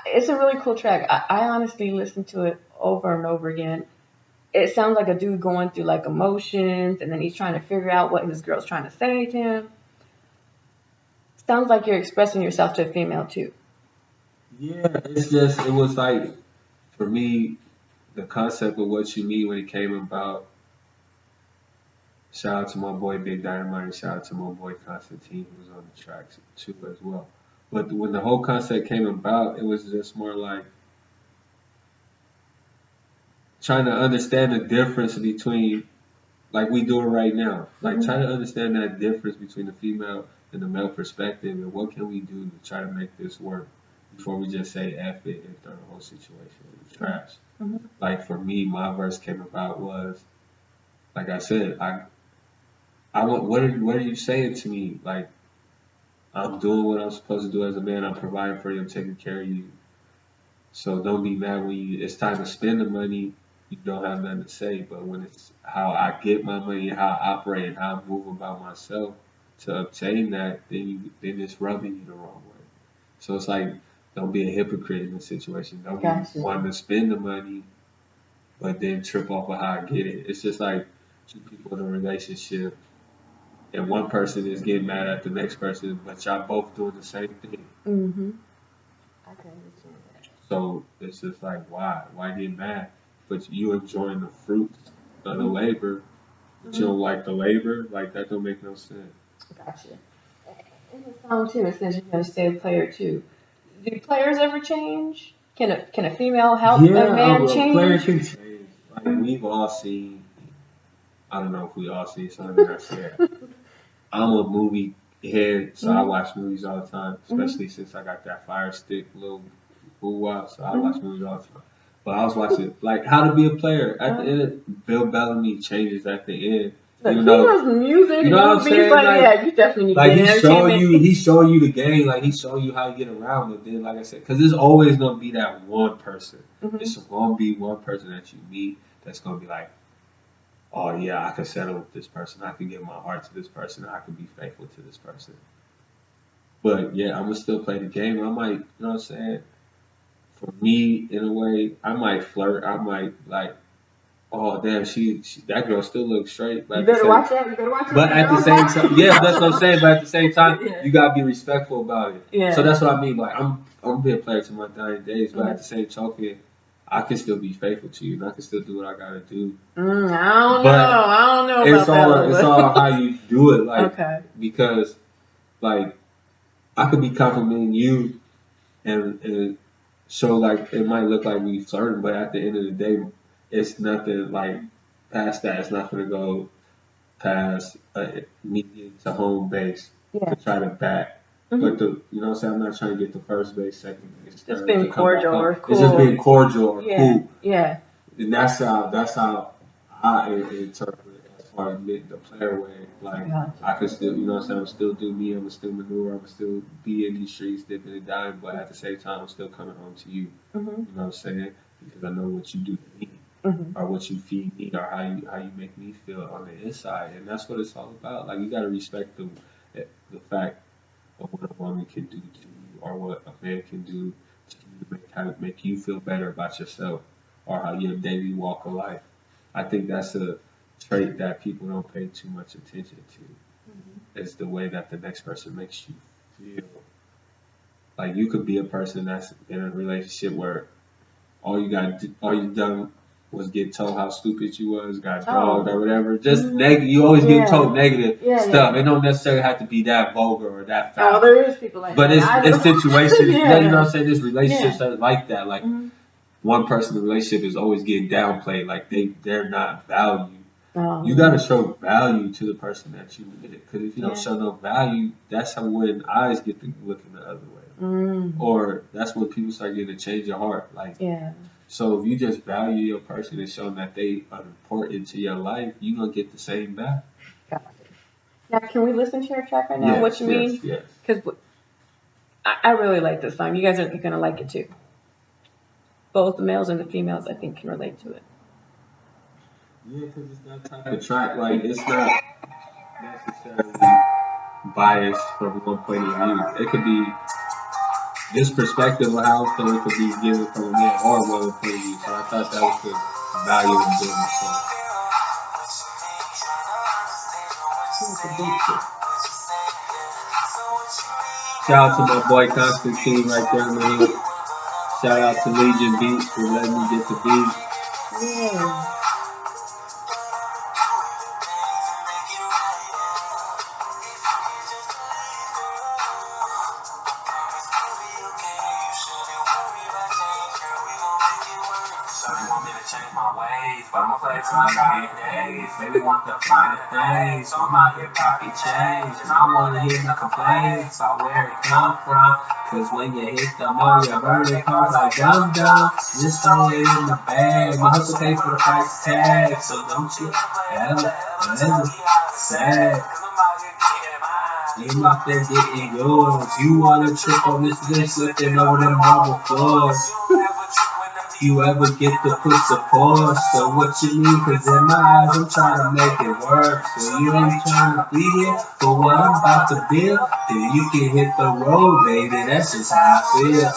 it's a really cool track. I honestly listened to it over and over again. It sounds like a dude going through like emotions, and then he's trying to figure out what his girl's trying to say to him. Sounds like you're expressing yourself to a female too. Yeah, it's just, it was like, for me, the concept of What You Mean when it came about, shout out to my boy Big Dynamite, shout out to my boy Constantine, who was on the tracks too as well. But when the whole concept came about, it was just more like trying to understand the difference between, like we doing right now, like trying to understand that difference between the female and the male perspective, and what can we do to try to make this work before we just say F it and throw the whole situation in the trash. Mm-hmm. Like for me, my verse came about was, like I said, I want, what are you saying to me? Like, I'm doing what I'm supposed to do as a man. I'm providing for you. I'm taking care of you. So don't be mad when it's time to spend the money. You don't have nothing to say. But when it's how I get my money, how I operate, and how I move about myself to obtain that, then it's rubbing you the wrong way. So it's like, don't be a hypocrite in this situation. Don't be wanting to spend the money, but then trip off of how I get it. It's just like two people in a relationship, and one person is getting mad at the next person, but y'all both doing the same thing. Mm-hmm. I can understand that. So it's just like, why? Why get mad? But you enjoying the fruits of the labor, but you don't like the labor? Like, that don't make no sense. Gotcha. In the song too, it says you're gonna stay a player too. Do players ever change? Can a female help a man change? Player can change. Like, we've all seen, I don't know if we all see something I said. I'm a movie head, so I watch movies all the time, especially since I got that Fire Stick little boo-wah, so I watch movies all the time. But I was watching, like, How to Be a Player. At the end, Bill Bellamy changes at the end. Like, he knows music, you know what I'm saying? Like, yeah, you definitely need like, to he's showing you the game, like, he's showing you how to get around it. Then, like I said, because there's always going to be that one person. It's going to be one person that you meet that's going to be like, oh, yeah, I can settle with this person. I can give my heart to this person. I can be faithful to this person. But, yeah, I'm going to still play the game. I might, you know what I'm saying? For me, in a way, I might flirt. I might, like, oh, damn, that girl still looks straight. But you better watch that. You better watch that. But at the same time, yeah, that's what I'm saying. But at the same time, you got to be respectful about it. Yeah. So that's what I mean. Like, I'm going to be a player to my dying days. But at the same token, I can still be faithful to you, and I can still do what I gotta do. I don't know about that. It's all how you do it, like, because, like, I could be complimenting you, and show, like, it might look like we flirting, but at the end of the day, it's nothing, like, past that. It's not gonna go past medium to home base to try to bat. But you know what I'm saying? I'm not trying to get the first base, second base. Just being cordial or cool. It's just being cordial or cool. Yeah. And that's how I interpret it as far as the player way. Like, I can still, you know what I'm saying? I'm still do me. I'm still maneuver. I'm still be in these streets, dipping and diving. But at the same time, I'm still coming home to you. You know what I'm saying? Because I know what you do to me, or what you feed me, or how you make me feel on the inside. And that's what it's all about. Like, you gotta respect the fact of what a woman can do to you, or what a man can do to you to make you feel better about yourself, or how your daily walk of life. I think that's a trait that people don't pay too much attention to. It's the way that the next person makes you feel. Like, you could be a person that's in a relationship where all you done was get told how stupid you was, got dogged or whatever. Just negative. You always get told negative stuff. It don't necessarily have to be that vulgar or that foul. Oh, there is people like that. But it's situations. You know what I'm saying? There's relationships that are like that. Like, one person in the relationship is always getting downplayed. Like, they're not valued. You got to show value to the person that you with. Because if you don't show no value, that's how when eyes get to looking the other way. Or that's when people start getting to change your heart. Like, so if you just value your person and show them that they are important to your life, you're going to get the same back. Now, can we listen to your track right now? What You Mean? Yes. Because I really like this song. You guys are going to like it too. Both the males and the females, I think, can relate to it. Yeah, because it's that type of track. Like, it's not necessarily biased from one point of view. It could be this perspective of how I feel. It could be given from a man or a woman point of view. So I thought that was the value of doing the song. Shout out to my boy Constantine right there, man. Shout out to Legion Beats for letting me get the beat. I'ma play to my big days. Baby want the finer things. So I'm out here pocket change. And I wanna hear no complaints about where it come from. Cause when you hit the mall, your burning cars like dum dum. Just throw it in the bag. My hustle pay for the price tag. So don't you ever sad. You out there getting yours. You wanna trip on this list, lifting over them marble floors. You ever get to push the pause? So what you mean? Cause in my eyes I'm trying to make it work. So you ain't trying to be here for what I'm about to build. Then you can hit the road, baby. That's just how I feel.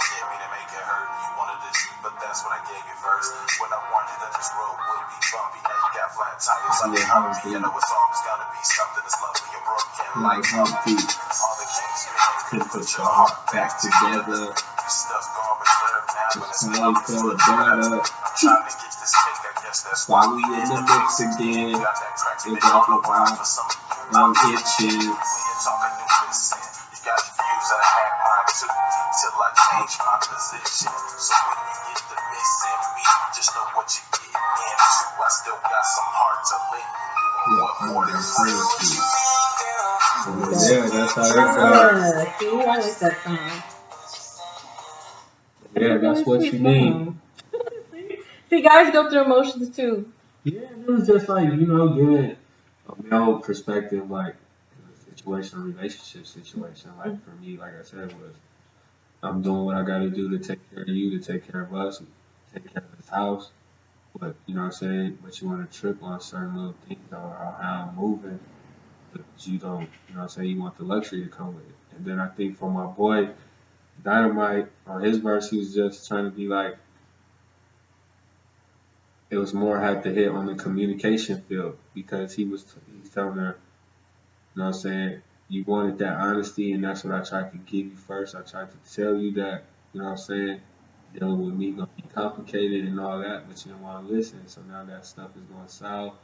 didn't mean to make it hurt. You wanted to cheat, but that's what I gave you first. When I warned you that this road would be bumpy, now you got flat tires like a Humpy. You know it's always gonna be something that's lovely and broken like Humpty. All the kings could put your heart back together. You stuff garbage nerve now, but it's how we feel about it. I'm trying to get this cake, I guess that's why we in the mix again. Got that crack to make off the wine for some I'm itching. We ain't talking new listen. You got your views that I had mine too, till I change my position. So when you get the missing me, just know what you get into. I still got some heart to lend you. What more than friends do? Yeah, that's how it goes. Yeah, see, I like that song. Yeah, that's what you mean. See, guys go through emotions too. Yeah, it was just like, you know, getting a male perspective, like, in a situation, a relationship situation. Like, for me, like I said, was I'm doing what I got to do to take care of you, to take care of us, take care of this house. But, you know what I'm saying? But you want to trip on certain little things or how I'm moving. But you don't, you know what I'm saying? You want the luxury to come with it. And then I think for my boy, Dynamite, on his verse, he was just trying to be like, it was more had to hit on the communication field because he's telling her, you know what I'm saying, you wanted that honesty and that's what I tried to give you first. I tried to tell you that, you know what I'm saying, dealing with me gonna be complicated and all that, but you don't want to listen. So now that stuff is going south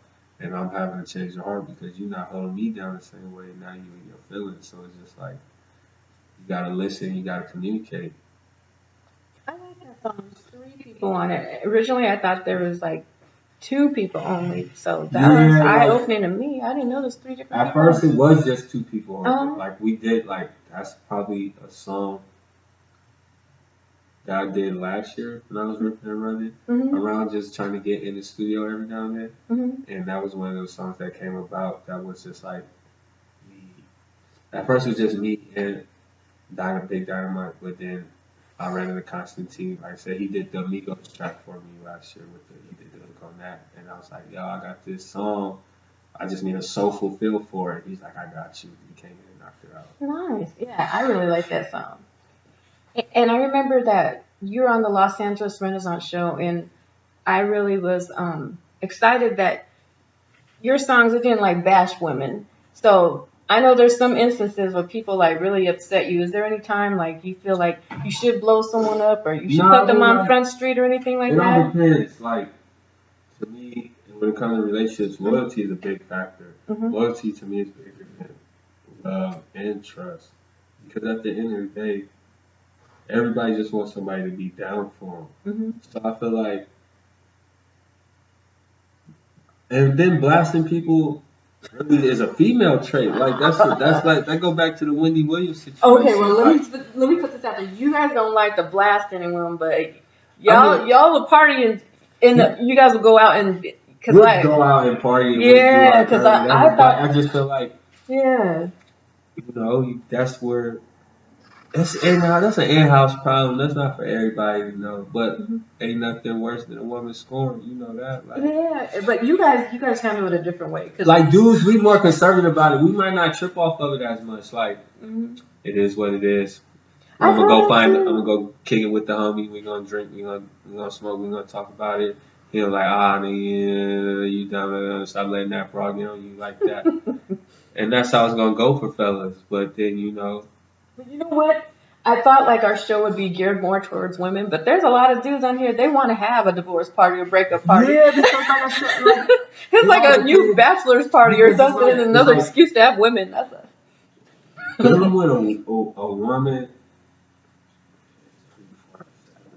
and I'm having to change your heart because you're not holding me down the same way. Now you in your feelings. So it's just like, you gotta listen, you gotta communicate. I like that song. There's 3 people on it. Originally, I thought there was like 2 people only. So that was eye-opening to me. I didn't know there's 3 different people. At first, it was just 2 people on it. Like, we did, like, that's probably a song that I did last year when I was ripping and running around, just trying to get in the studio every now and then. And that was one of those songs that came about that was just like me. At first, it was just me and Big Dynamite, but then I ran into Constantine. Like I said, he did the Amigos track for me last year. He did the hook on that, and I was like, "Yo, I got this song. I just need a soulful feel for it." He's like, "I got you." He came in and knocked it out. Nice. Yeah, I really like that song. And I remember that you were on the Los Angeles Renaissance show, and I really was excited that your songs didn't like bash women. So I know there's some instances where people like really upset you. Is there any time like you feel like you should blow someone up or you should put them on Front Street or anything like that? It all depends. Like, to me, when it comes to relationships, loyalty is a big factor. Loyalty to me is bigger than love and trust. Because at the end of the day, everybody just wants somebody to be down for them. So I feel like, and then blasting people really is a female trait. Like that's like that go back to the Wendy Williams situation. Okay, well let me put this out there. You guys don't like to blast anyone, but y'all will party and you guys will go out and go out and party. Yeah, because I thought I just feel like you know that's where. That's an in-house problem. That's not for everybody to know. But ain't nothing worse than a woman scorned. You know that. Like, yeah, but you guys handle it a different way. Like dudes, we more conservative about it. We might not trip off of it as much. Like it is what it is. I'm gonna go kick it with the homie. We gonna drink. We gonna smoke. We gonna talk about it. He'll like, nigga, you done. Stop letting that frog get on you like that. And that's how it's gonna go for fellas. But then But you know what? I thought like our show would be geared more towards women, but there's a lot of dudes on here. They want to have a divorce party or breakup party. Yeah, because like I said, like, it's like a new bachelor's party or something, and another excuse to have women. That's dealing with a woman.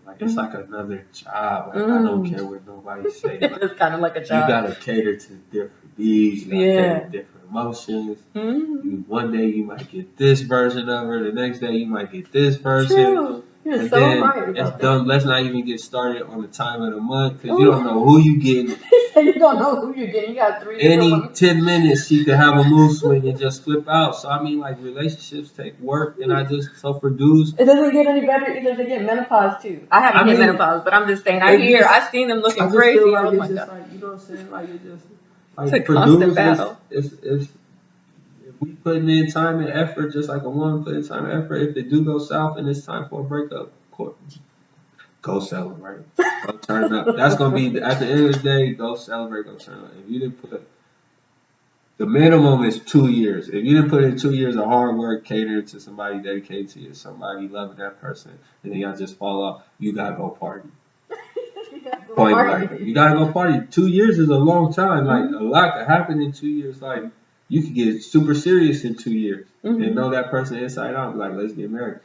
Like it's like another job. Like I don't care what nobody say. Like, it's kind of like a job. You gotta cater to different needs. You gotta cater to different emotions. One day you might get this version of her. The next day you might get this version. True. You're and so then right about it's that. done. Let's not even get started on the time of the month because you don't know who you getting. You don't know who you're getting. You got 3 Any 10 minutes she could have a mood swing and just flip out. So I mean, like relationships take work, and so for dudes, it doesn't get any better either. They get menopause too. I haven't hit menopause, but I'm just saying. I've seen them looking crazy. Feel like oh it's my just God. like, you know what I'm saying? Like it's just It's a constant battle. It's if we putting in time and effort, just like a woman put in time and effort. If they do go south and it's time for a breakup, go celebrate. Go turn up. That's gonna be at the end of the day. Go celebrate. Go turn up. If you didn't put the minimum is 2 years. If you didn't put in 2 years of hard work, catering to somebody, dedicated to you, somebody loving that person, and then y'all just fall off, you gotta go party. Point blank. You gotta go party. 2 years is a long time. Like a lot could happen in 2 years. Like you could get super serious in 2 years and know that person inside out. Like let's get married.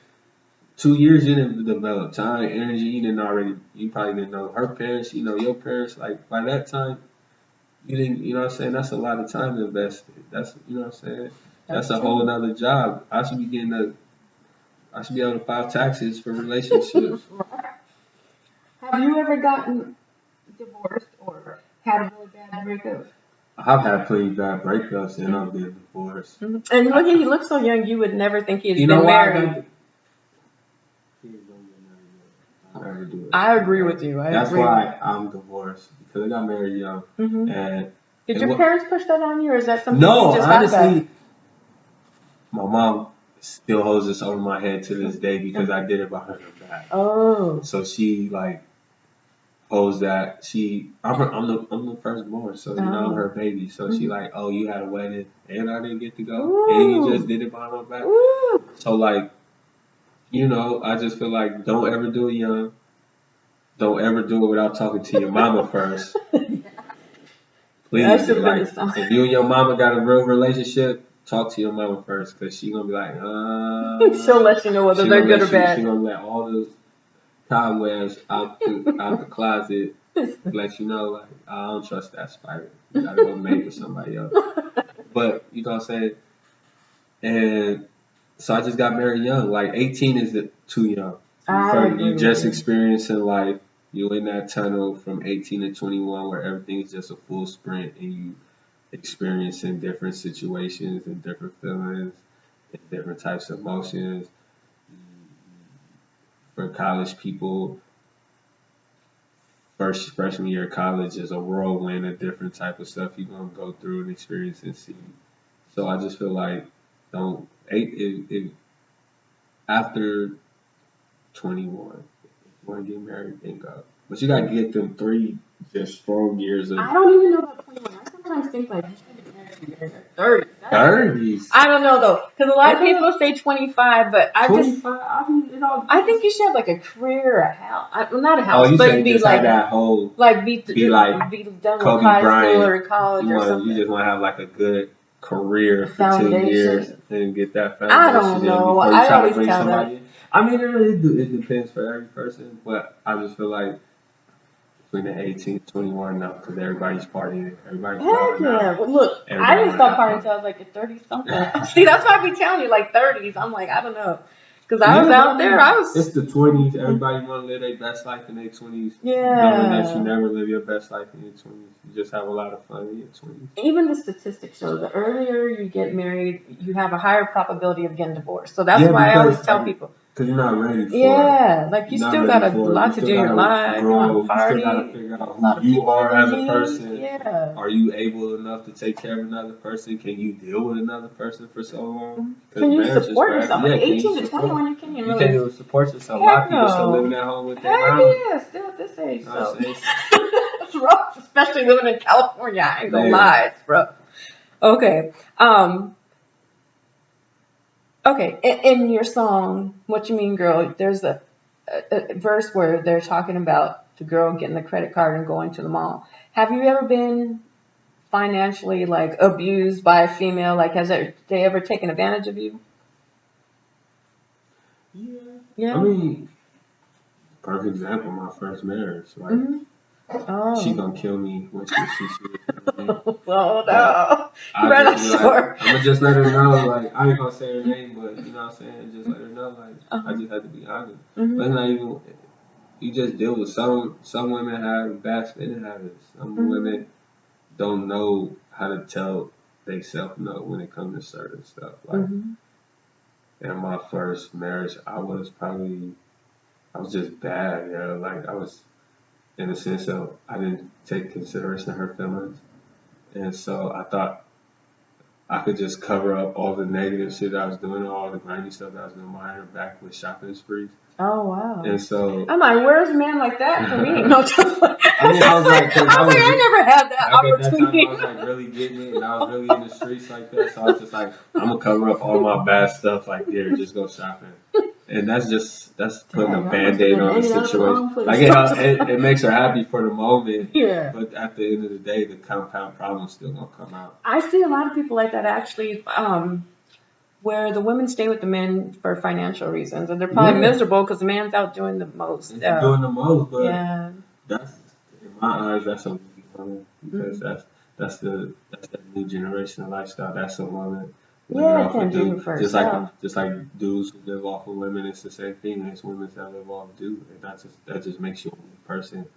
2 years you didn't develop time, energy. You probably didn't know her parents. You know your parents. Like by that time, you didn't. You know what I'm saying? That's a lot of time invested. That's you know what I'm saying. That's a whole other job. I should be able to file taxes for relationships. Have you ever gotten divorced or had a really bad breakup? I've had plenty bad breakups and I've been divorced. And look, he looks so young. You would never think he'd been married. I agree with you. That's why I'm divorced because I got married young. And did your parents push that on you, or is that something no, you just honestly, my mom still holds this over my head to this day because I did it behind her back. Oh. So she like holds that. I'm the firstborn, so you know I'm her baby. So she like, oh, you had a wedding and I didn't get to go, and you just did it behind my back. So like, you know, I just feel like don't ever do it young. Don't ever do it without talking to your mama first. Please, like, if you and your mama got a real relationship, talk to your mama first, because she's going to be like, she'll let you know whether they're good or bad. She's going to let all those cobwebs out the closet, let you know, like, I don't trust that spider. You got to go mate with somebody else. But, you know what I'm saying? And so I just got married young. Like, 18 is too young. You just experiencing life. You in that tunnel from 18 to 21 where everything is just a full sprint and you experiencing different situations and different feelings and different types of emotions. For college people, freshman year of college is a whirlwind of different type of stuff you're going to go through and experience and see. So I just feel like after 21, if you want to get married, then go. But you got to get them 3 just strong years of. I don't even know about 21. I sometimes think like you should get married in your 30s. 30s. I don't know though, because a lot of people say 25, but I 25, I think you should have like a career, a house. Well, not a house, you but be like that whole be done Kobe with high Bryant, school or college or something. You just want to have like a good career for 10 years and get that foundation. I don't know. I always tell that. I mean, it depends for every person, but I just feel like between the 18 and 21 now, because everybody's partying. Everybody's Heck yeah. Well, look, I didn't start partying until I was like a 30-something. See, that's why I be telling you, like 30s. I'm like, I don't know. Because I was out there. It's the 20s. Everybody want to live their best life in their 20s. Yeah. Knowing that you never live your best life in your 20s. You just have a lot of fun in your 20s. Even the statistics show the earlier you get married, you have a higher probability of getting divorced. So that's why I always tell people. Because you're not ready for it. Yeah, like you still got a lot to do in your life. You still got to figure out who you are as a person. Yeah. Are you able enough to take care of another person? Can you deal with another person for so long? Can you support yourself? Like 18 to 21, you can't even support yourself. A lot of people still living at home with their mom. Yeah, still at this age. So. It's rough, especially living in California. I ain't gonna lie, it's rough. Okay. Okay, in your song, What You Mean, Girl, there's a verse where they're talking about the girl getting the credit card and going to the mall. Have you ever been financially, like, abused by a female? Like, they ever taken advantage of you? Yeah. I mean, perfect example, my first marriage. Like, she gonna kill me when she Oh, no. I'm gonna just let her know, like, I ain't gonna say her name, but you know what I'm saying? Just let her know, like, I just had to be honest. But it's not even, you just deal with some women have bad spending habits. Some women don't know how to tell themselves no when it comes to certain stuff. Like, in my first marriage, I was just bad, you know, like, I was, in the sense of I didn't take consideration of her feelings. And so I thought I could just cover up all the negative shit I was doing, all the grimy stuff I was doing behind her back with shopping sprees. Oh, wow. And so I'm like, where's a man like that for me? No, just like, I mean, I was like, 'cause I never had that like at that time, opportunity. I was like really getting it, and I was really in the streets like that. So I was just like, I'm gonna cover up all my bad stuff. Like, here, just go shopping. And that's putting Dang, a I must have band-aid been on the hanging out at the wrong situation. place. Like it makes her happy for the moment, Yeah. but at the end of the day, the compound problem's still gonna come out. I see a lot of people like that actually, where the women stay with the men for financial reasons, and they're probably Yeah. miserable because the man's out doing the most. It's doing the most, but Yeah. that's in my eyes, that's a woman because Mhm. that's the new generation of lifestyle. That's a woman. Yeah, Off I can of do dude. it for Just herself. like dudes who live off of women, it's the same thing as women that live off dude, and that just makes you a person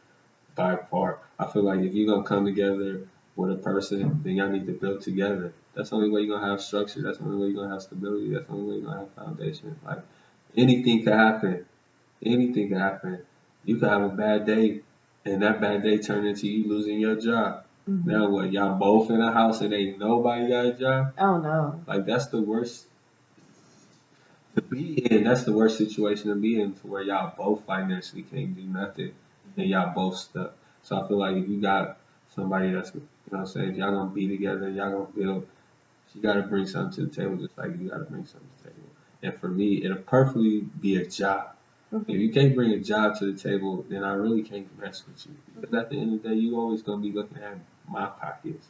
by far. I feel like if you're gonna come together with a person, then y'all need to build together. That's the only way you're gonna have structure. That's the only way you're gonna have stability. That's the only way you're gonna have foundation. Like anything could happen. Anything can happen. You could have a bad day, and that bad day turn into you losing your job. Mm-hmm. Now what? Y'all both in a house and ain't nobody got a job. Oh no. Like that's the worst to be in. That's the worst situation to be in, to where y'all both financially can't do nothing, and y'all both stuck. So I feel like if you got somebody that's, you know what I'm saying, if y'all gonna be together, y'all gonna build. You gotta bring something to the table, just like you gotta bring something to the table. And for me, it'll perfectly be a job. Mm-hmm. If you can't bring a job to the table, then I really can't mess with you. Because at the end of the day, you always gonna be looking at my pockets.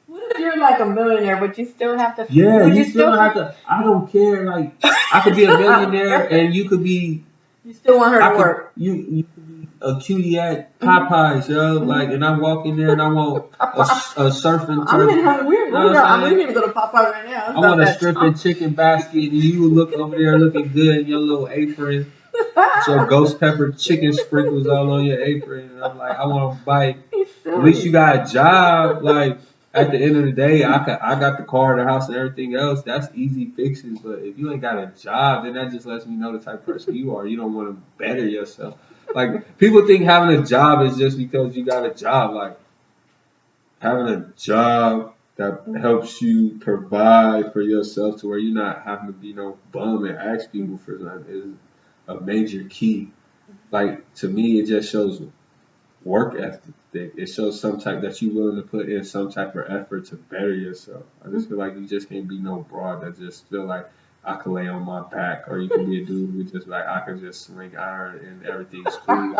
What if you're like a millionaire, but you still have to? Yeah, would you still have to. I don't care. Like I could be a millionaire, and you could be. You still want her to work. You could be a cutie at Popeyes, yo. Like, and I walk in there and I want a surfing. I'm in hungry. You know what I'm I'm saying? ready to go to Popeye right now. I want a stripping chicken basket, and you look over there looking good in your little apron. With your ghost pepper chicken sprinkles all on your apron, and I'm like, I want to bite. At least you got a job. Like at the end of the day, I got the car, the house, and everything else. That's easy fixes. But if you ain't got a job, then that just lets me know the type of person you are. You don't want to better yourself. Like people think having a job is just because you got a job. Like having a job that helps you provide for yourself to where you're not having to be no bum and ask people for something is a major key. Like to me, it just shows work ethic. It shows some type that you're willing to put in some type of effort to better yourself. I just feel like you just can't be no broad that just feel like I can lay on my back, or you can be a dude who just like I can just swing iron and everything's cool.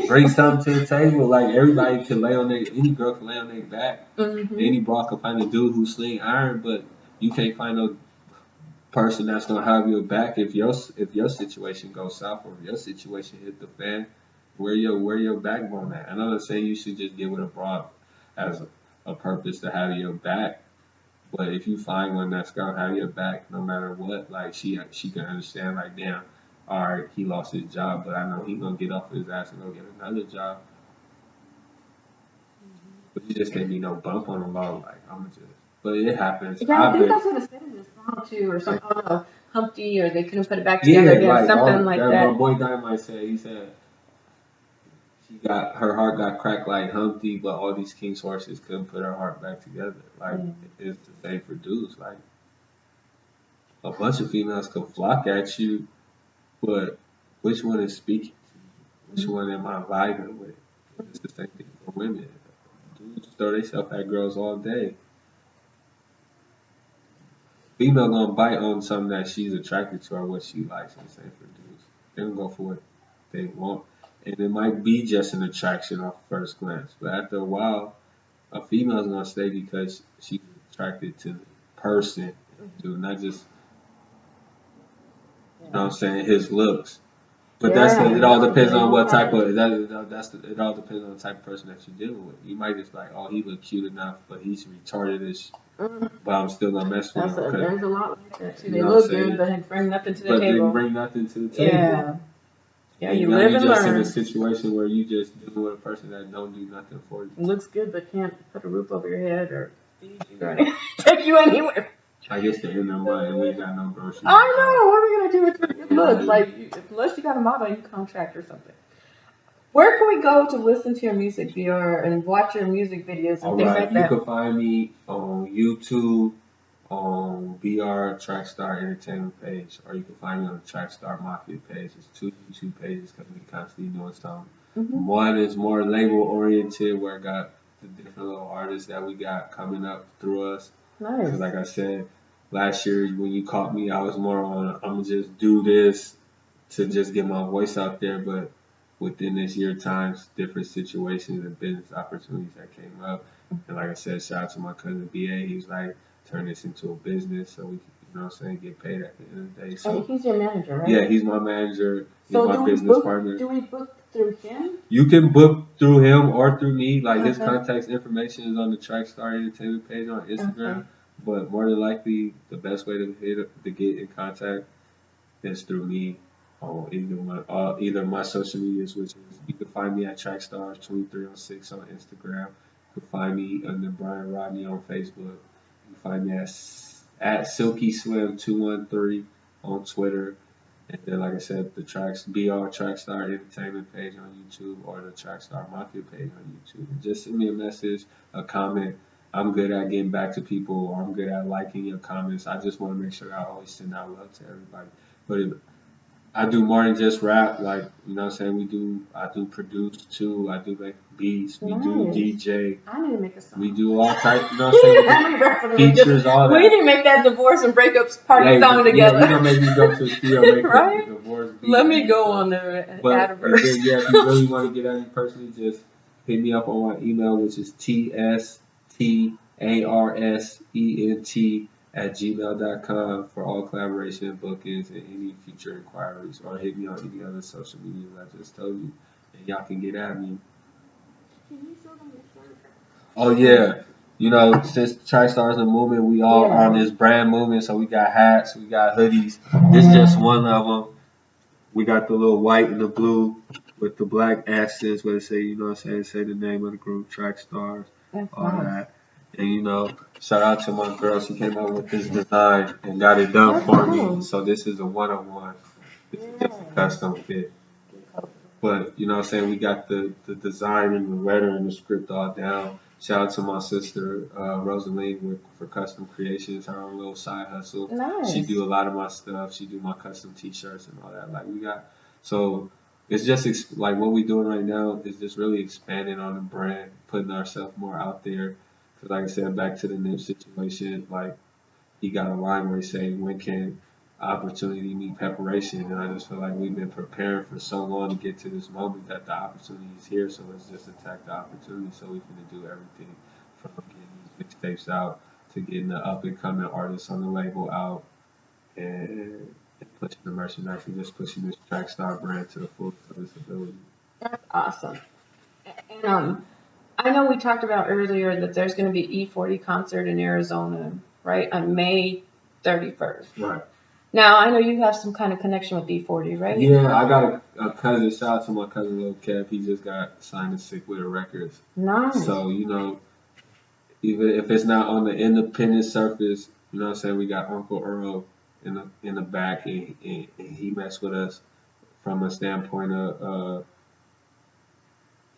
Bring something to the table. Like everybody can lay on any girl can lay on their back. Mm-hmm. Any broad can find a dude who sling iron, but you can't find no person that's gonna have your back if your situation goes south or if your situation hit the fan. Where your backbone at? I'm not saying you should just get with a broad as a purpose to have your back, but if you find one that's gonna have your back no matter what, like she can understand like damn, all right, he lost his job, but I know he gonna get off his ass and go get another job. But you just can't be no bump on the law, like I'm just. But it happens. Yeah, I think that's what it said in this song too, or something. Oh no, Humpty, or they couldn't put it back together again, like something like that. My boy Dynamite said. He said her heart got cracked like Humpty, but all these king's horses couldn't put her heart back together. Like it's the same for dudes. Like a bunch of females can flock at you, but which one is speaking to you? Which one am I vibing with? It's the same thing for women. Dudes throw themselves at girls all day. Female gonna bite on something that she's attracted to or what she likes, and the same for dudes. They don't go for what they want. And it might be just an attraction off first glance, but after a while, a female's gonna stay because she's attracted to the person, not just you know what I'm saying, his looks. But it all depends on what type of it all depends on the type of person that you're dealing with. You might just like, oh, he look cute enough, but he's retarded as but I'm still gonna mess with him. There's a lot like that too. They look good, but they bring nothing to the table. But they bring nothing to the table. Yeah, you live and just learn. in a situation where you just dealing with a person that don't do nothing for you. Looks good, but can't put a roof over your head or feed you or take you anywhere. I guess the end of the month and we got no groceries. I know. What are we gonna do with your good looks? Like, unless you got a model, you contract or something. Where can we go to listen to your music and watch your music videos and things like that? You can find me on YouTube, on BR Trackstar Entertainment page, or you can find me on the Trackstar Mafia page. It's 2 YouTube pages because we constantly doing something. One is more label oriented, where I got the different little artists that we got coming up through us. Nice. Because like I said, last year when you caught me, I was more on I'm gonna just do this to just get my voice out there. But within this year times, different situations and business opportunities that came up. And like I said, shout out to my cousin BA. He was like, turn this into a business so we can, you know what I'm saying, get paid at the end of the day. So And he's your manager, right? yeah, he's my manager. He's So my business partner. do we book through him? You can book through him or through me. Like his contact information is on the Trackstar Entertainment page on Instagram. But more than likely, the best way to get in contact is through me on either my social medias, which is you can find me at Trackstars2306 on Instagram. You can find me under Brian Rodney on Facebook. You can find me at SilkySwim213 on Twitter. And then, like I said, the BR Trackstar Entertainment page on YouTube or the Trackstar Mafia page on YouTube. And just send me a message, a comment. I'm good at getting back to people, or I'm good at liking your comments. I just want to make sure I always send out love to everybody. But I do more than just rap. Like, you know what I'm saying? I do produce too. I do make beats. We do DJ. I need to make a song. We do all types, you know what I'm saying? Features, all that. We need to make that divorce and breakups party song together. Yeah, you're going to make me go to the studio and make right? a divorce beat. Let me go on there and add a verse. Then, yeah, if you really want to get at me personally, just hit me up on my email, which is tstarsent@gmail.com for all collaboration, bookings, and any future inquiries. Or hit me on any other social media I just told you, and y'all can get at me. Oh yeah, you know, since Trackstar is a movement, we all are on this brand movement. So we got hats, we got hoodies. This is just one of them. We got the little white and the blue with the black accents where they say, you know what I'm saying, say the name of the group, Trackstars, all that. And you know, shout out to my girl. She came up with this design and got it done for me. So this is a one-on-one. This is just a custom fit. But you know what I'm saying, we got the design and the letter and the script all down. Shout out to my sister Rosaline for Custom Creations, her own little side hustle. Nice. She do a lot of my stuff. She do my custom t-shirts and all that. Like we got, so it's just like what we doing right now is just really expanding on the brand, putting ourselves more out there. Cause like I said, back to the Nip situation, like he got a line where he's saying, when can opportunity meet preparation? And I just feel like we've been preparing for so long to get to this moment that the opportunity is here. So let's just attack the opportunity. So we can do everything from getting these mixtapes out to getting the up and coming artists on the label out and pushing the merchandise and just pushing this Trackstar brand to the full of its ability. That's awesome. And I know we talked about earlier that there's going to be E40 concert in Arizona, right, on May 31st. Right. Now, I know you have some kind of connection with E40, right? Yeah, I got a cousin. Shout out to my cousin Lil Kev. He just got signed to Sick With It Records. Nice. So, you know, even if it's not on the independent surface, you know what I'm saying, we got Uncle Earl in the back, and he messed with us from a standpoint of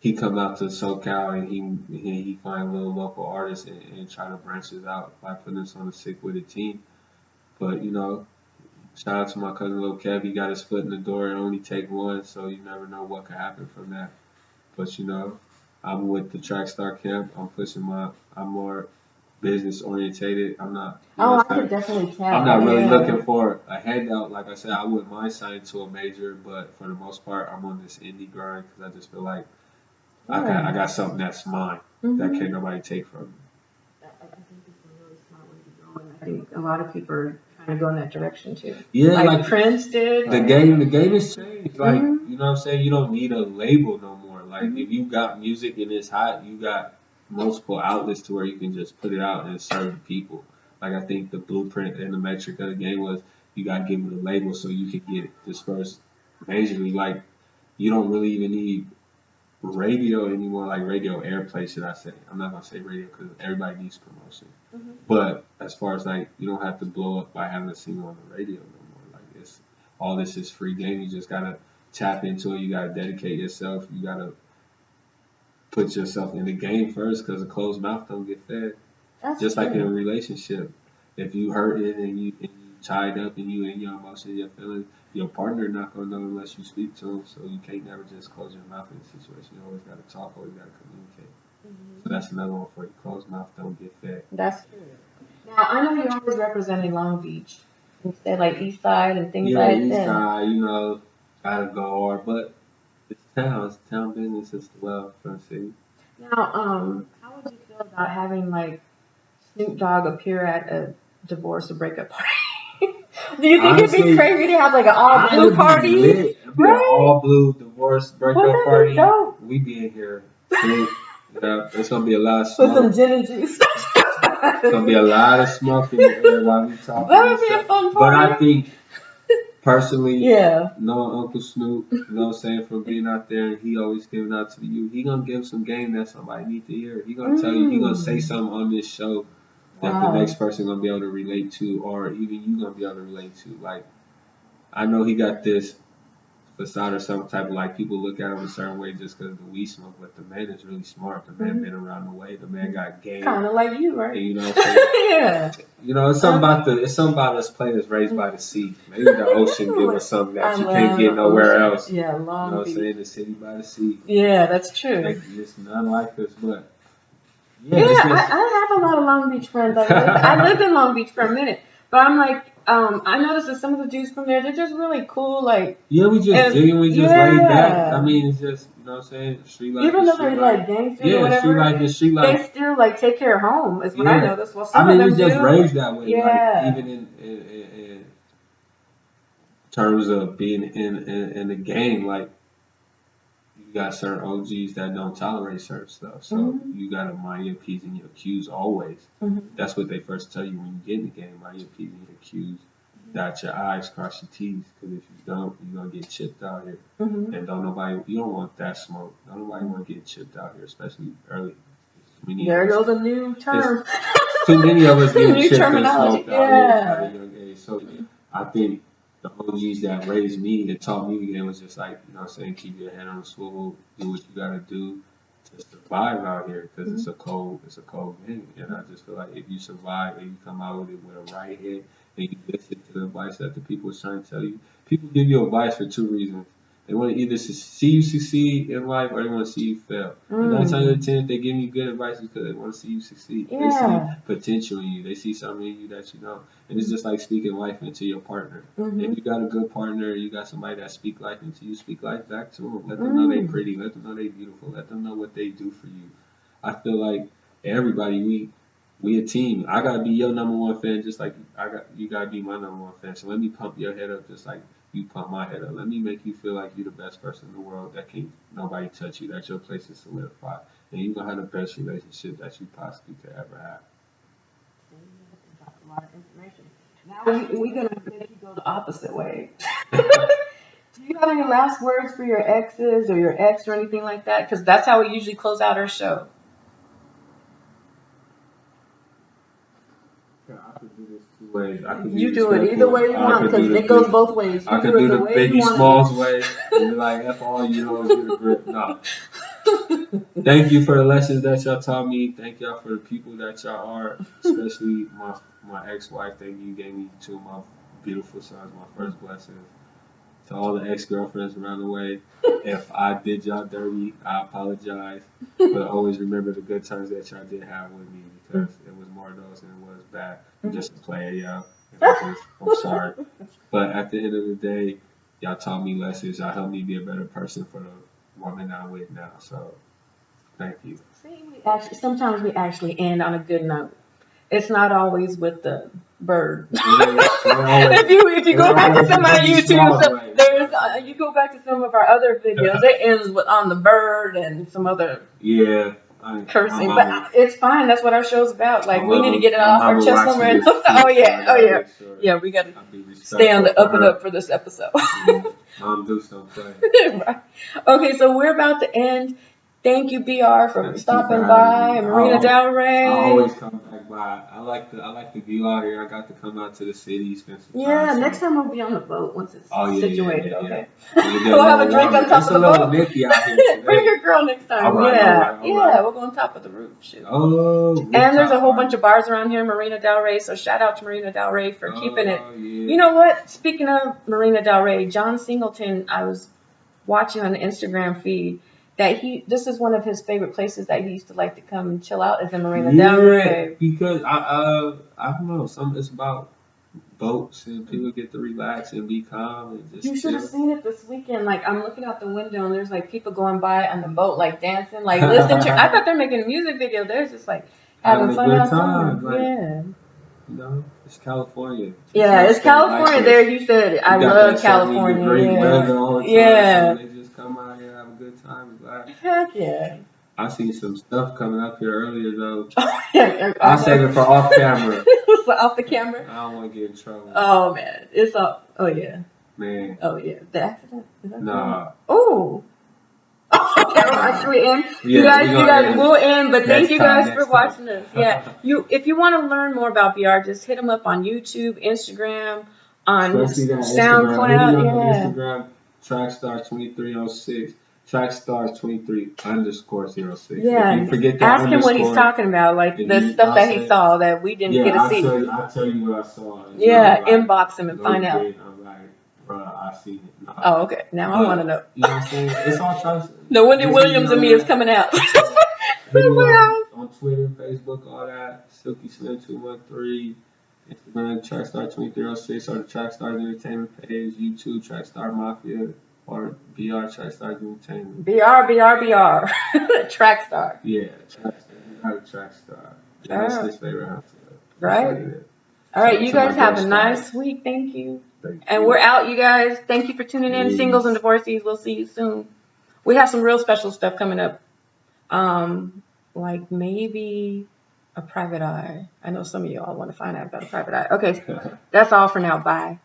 he come out to SoCal and he find little local artists and try to branch it out by putting us on the Sick With It team. But, you know, shout out to my cousin Lil Kev. He got his foot in the door. It only take one, so you never know what could happen from that. But, you know, I'm with the Trackstar camp. I'm more business orientated. I'm not. I could definitely tell. I'm not really looking for a handout. Like I said, I wouldn't mind signing to a major, but for the most part, I'm on this indie grind because I just feel like I got something that's mine that can't nobody take from me. I think it's a really smart way to go, and I think a lot of people are trying to go in that direction too. Yeah, like Prince did. The game has changed. Like, you know what I'm saying? You don't need a label no more. Like, if you got music and it's hot, you got multiple outlets to where you can just put it out and serve people. Like, I think the blueprint and the metric of the game was you got to give it a label so you can get dispersed majorly. Like, you don't really even need radio anymore, like radio airplay, should I say. I'm not going to say radio because everybody needs promotion. But as far as, like, you don't have to blow up by having a single on the radio no more. Like, all this is free game. You just got to tap into it. You got to dedicate yourself. You got to put yourself in the game first because a closed mouth don't get fed. That's just true. Like in a relationship. if you hurting and you tied up and you in your emotions, your feelings, your partner not gonna know unless you speak to him. So you can't never just close your mouth in a situation. You always gotta talk, always gotta communicate. So that's another one for you. Closed mouth don't get fed. That's true. Now, I know you're always representing Long Beach. Instead, like East Side and things Yeah, like East that. Side, gotta go hard, but it's town business as well for the city. Now, how would you feel about having like Snoop Dogg appear at a divorce or breakup party? Do you think it'd be crazy to have like an all blue party? It'd be an all blue divorce breakup party. We be in here. There's gonna be a lot of smoke. With some gin and juice. There's gonna be a lot of smoke in the air while we talk. That would be a fun party. But I think personally, yeah, knowing Uncle Snoop, you know what I'm saying, from being out there and he always giving out to the youth, he gonna give some game that somebody need to hear. He gonna tell you, he gonna say something on this show that the next person gonna be able to relate to, or even you gonna be able to relate to. Like, I know he got this facade or some type of like people look at him a certain way just because of the weed smoke, but the man is really smart. The man been around the way. The man got game. Kind of like you, right? And you know what I'm saying? Yeah. You know, it's something about us players raised by the sea. Maybe the ocean give us something that you can't get nowhere else. Yeah, Long Beach. You know what I'm saying? The city by the sea. Yeah, that's true. It's none like this, but yeah, I have a lot of Long Beach friends. I lived in Long Beach for a minute, but I'm like, I noticed that some of the dudes from there, they're just really cool. Like, yeah, we just genuinely just laid back. I mean, it's just, you know what I'm saying? Street life. Even though they're like gangsters or whatever, street life. They still like take care of home. Is what I noticed. Well, some of them we just do. raised that way. Yeah. Like, even in terms of being in the game, like, you got certain OGs that don't tolerate certain stuff. So you got to mind your P's and your Q's always. That's what they first tell you when you get in the game. Mind your P's and your Q's. Dot your I's, cross your T's. Because if you don't, you're going to get chipped out here. And you don't want that smoke. Don't nobody want to get chipped out here, especially early. There goes a new term. Too many of us getting chipped and smoked out here at a young age. So I think the OGs that raised me, that taught me the game, was just like, you know what I'm saying, keep your head on the swivel, do what you gotta do to survive out here, because it's a cold game. And I just feel like if you survive and you come out with it with a right head and you listen to the advice that the people are trying to tell you, people give you advice for two reasons. They want to either see you succeed in life or they want to see you fail. And 9 times out of 10, they give you good advice because they want to see you succeed. Yeah. They see potential in you. They see something in you that you know. And it's just like speaking life into your partner. If you got a good partner, you got somebody that speak life into you, speak life back to them. Let them know they pretty. Let them know they beautiful. Let them know what they do for you. I feel like everybody, we a team. I gotta be your number one fan, just like you gotta be my number one fan. So let me pump your head up, just like you pump my head up. Let me make you feel like you're the best person in the world. That can't nobody touch you. That your place is solidified, and you're gonna have the best relationship that you possibly could ever have. That's a lot of information. Now we're gonna make you go the opposite way. Do you have any last words for your exes or your ex or anything like that? Because that's how we usually close out our show. I could do this 2 ways. You do it either way you want, because it goes both ways. I could do the Biggie Smalls way and be like, F all you hoes, get a grip. No. Thank you for the lessons that y'all taught me. Thank y'all for the people that y'all are, especially my ex-wife. Thank you, gave me 2 of my beautiful sons, my first blessings. To all the ex-girlfriends around the way, if I did y'all dirty, I apologize. But always remember the good times that y'all did have with me, because it was more of those than it was bad. I'm just a player, y'all. I'm sorry. But at the end of the day, y'all taught me lessons. Y'all helped me be a better person for the woman I'm with now. So, thank you. See, sometimes we actually end on a good note. It's not always with the bird. if you go back to some of our YouTube, you go back to some of our other videos, it ends with on the bird and some other cursing. But it's fine. That's what our show's about. Like, we need to get it off our chest somewhere. Oh yeah. Yeah, we got to stay on the up and up for this episode. Mom, do something. Right. Okay, so we're about to end. Thank you, BR, for Thank you stopping for by. having me. Marina Del Rey. I always come back by. I like the view out here. I got to come out to the city, spend some time. Yeah, so- next time we'll be on the boat once it's Oh, yeah, situated, yeah, yeah, okay? We'll get We'll have a little drink on warmer. top It's of the a little boat. nippy out here today. Bring your girl next time. All right, yeah, all right. we'll go on top of the roof. Shoot. Oh, And there's a whole bunch of bars around here, Marina Del Rey. So shout out to Marina Del Rey for keeping it. Yeah. You know what? Speaking of Marina Del Rey, John Singleton, I was watching on the Instagram feed that this is one of his favorite places that he used to like to come and chill out is in Marina Del Rey. Because I don't know, it's about boats and people get to relax and be calm and just You should have seen it this weekend. Like, I'm looking out the window and there's like people going by on the boat, like dancing, like listening to. I thought they're making a music video. They're just like having fun out there. Like, yeah. You know, it's California. Yeah, it's California. Like there, you said. I love California. Weather all the time, yeah. So they just come out here, have a good time, relax. Heck yeah. I seen some stuff coming up here earlier though. Yeah, I'll save it for off camera. For off the camera? I don't want to get in trouble. Oh man, it's up. Oh yeah. Man. Oh yeah. The accident? Nah. Oh. Should we end? Yeah, you guys will end, but thank you guys for next watching us. Yeah. If you want to learn more about BR, just hit him up on YouTube, Instagram, on SoundCloud. Yeah. Instagram, Trackstar2306. Trackstar23_06. Yeah. If you forget that ask him what he's talking about, like the stuff that he saw that we didn't get to see. I'll tell you what I saw. Yeah, inbox him and find out. I'm like, bro, I seen it. No. Oh, okay. Now I want to know. You know what I'm saying? It's all trust. The Wendy Williams in me is coming out. On Twitter, Facebook, all that. Silky Slim 213. Instagram, Trackstar2306, or the Trackstar Entertainment page. YouTube, Trackstar Mafia, or BR Trackstar Entertainment. BR. Trackstar. Yeah, Trackstar. You got a Trackstar. Yeah, that's his favorite house. Right. All right, you guys have a nice week. Thank you. And we're out, you guys. Thank you for tuning in. Singles and divorcees. We'll see you soon. We have some real special stuff coming up. Like maybe a private eye. I know some of y'all want to find out about a private eye. Okay, that's all for now. Bye.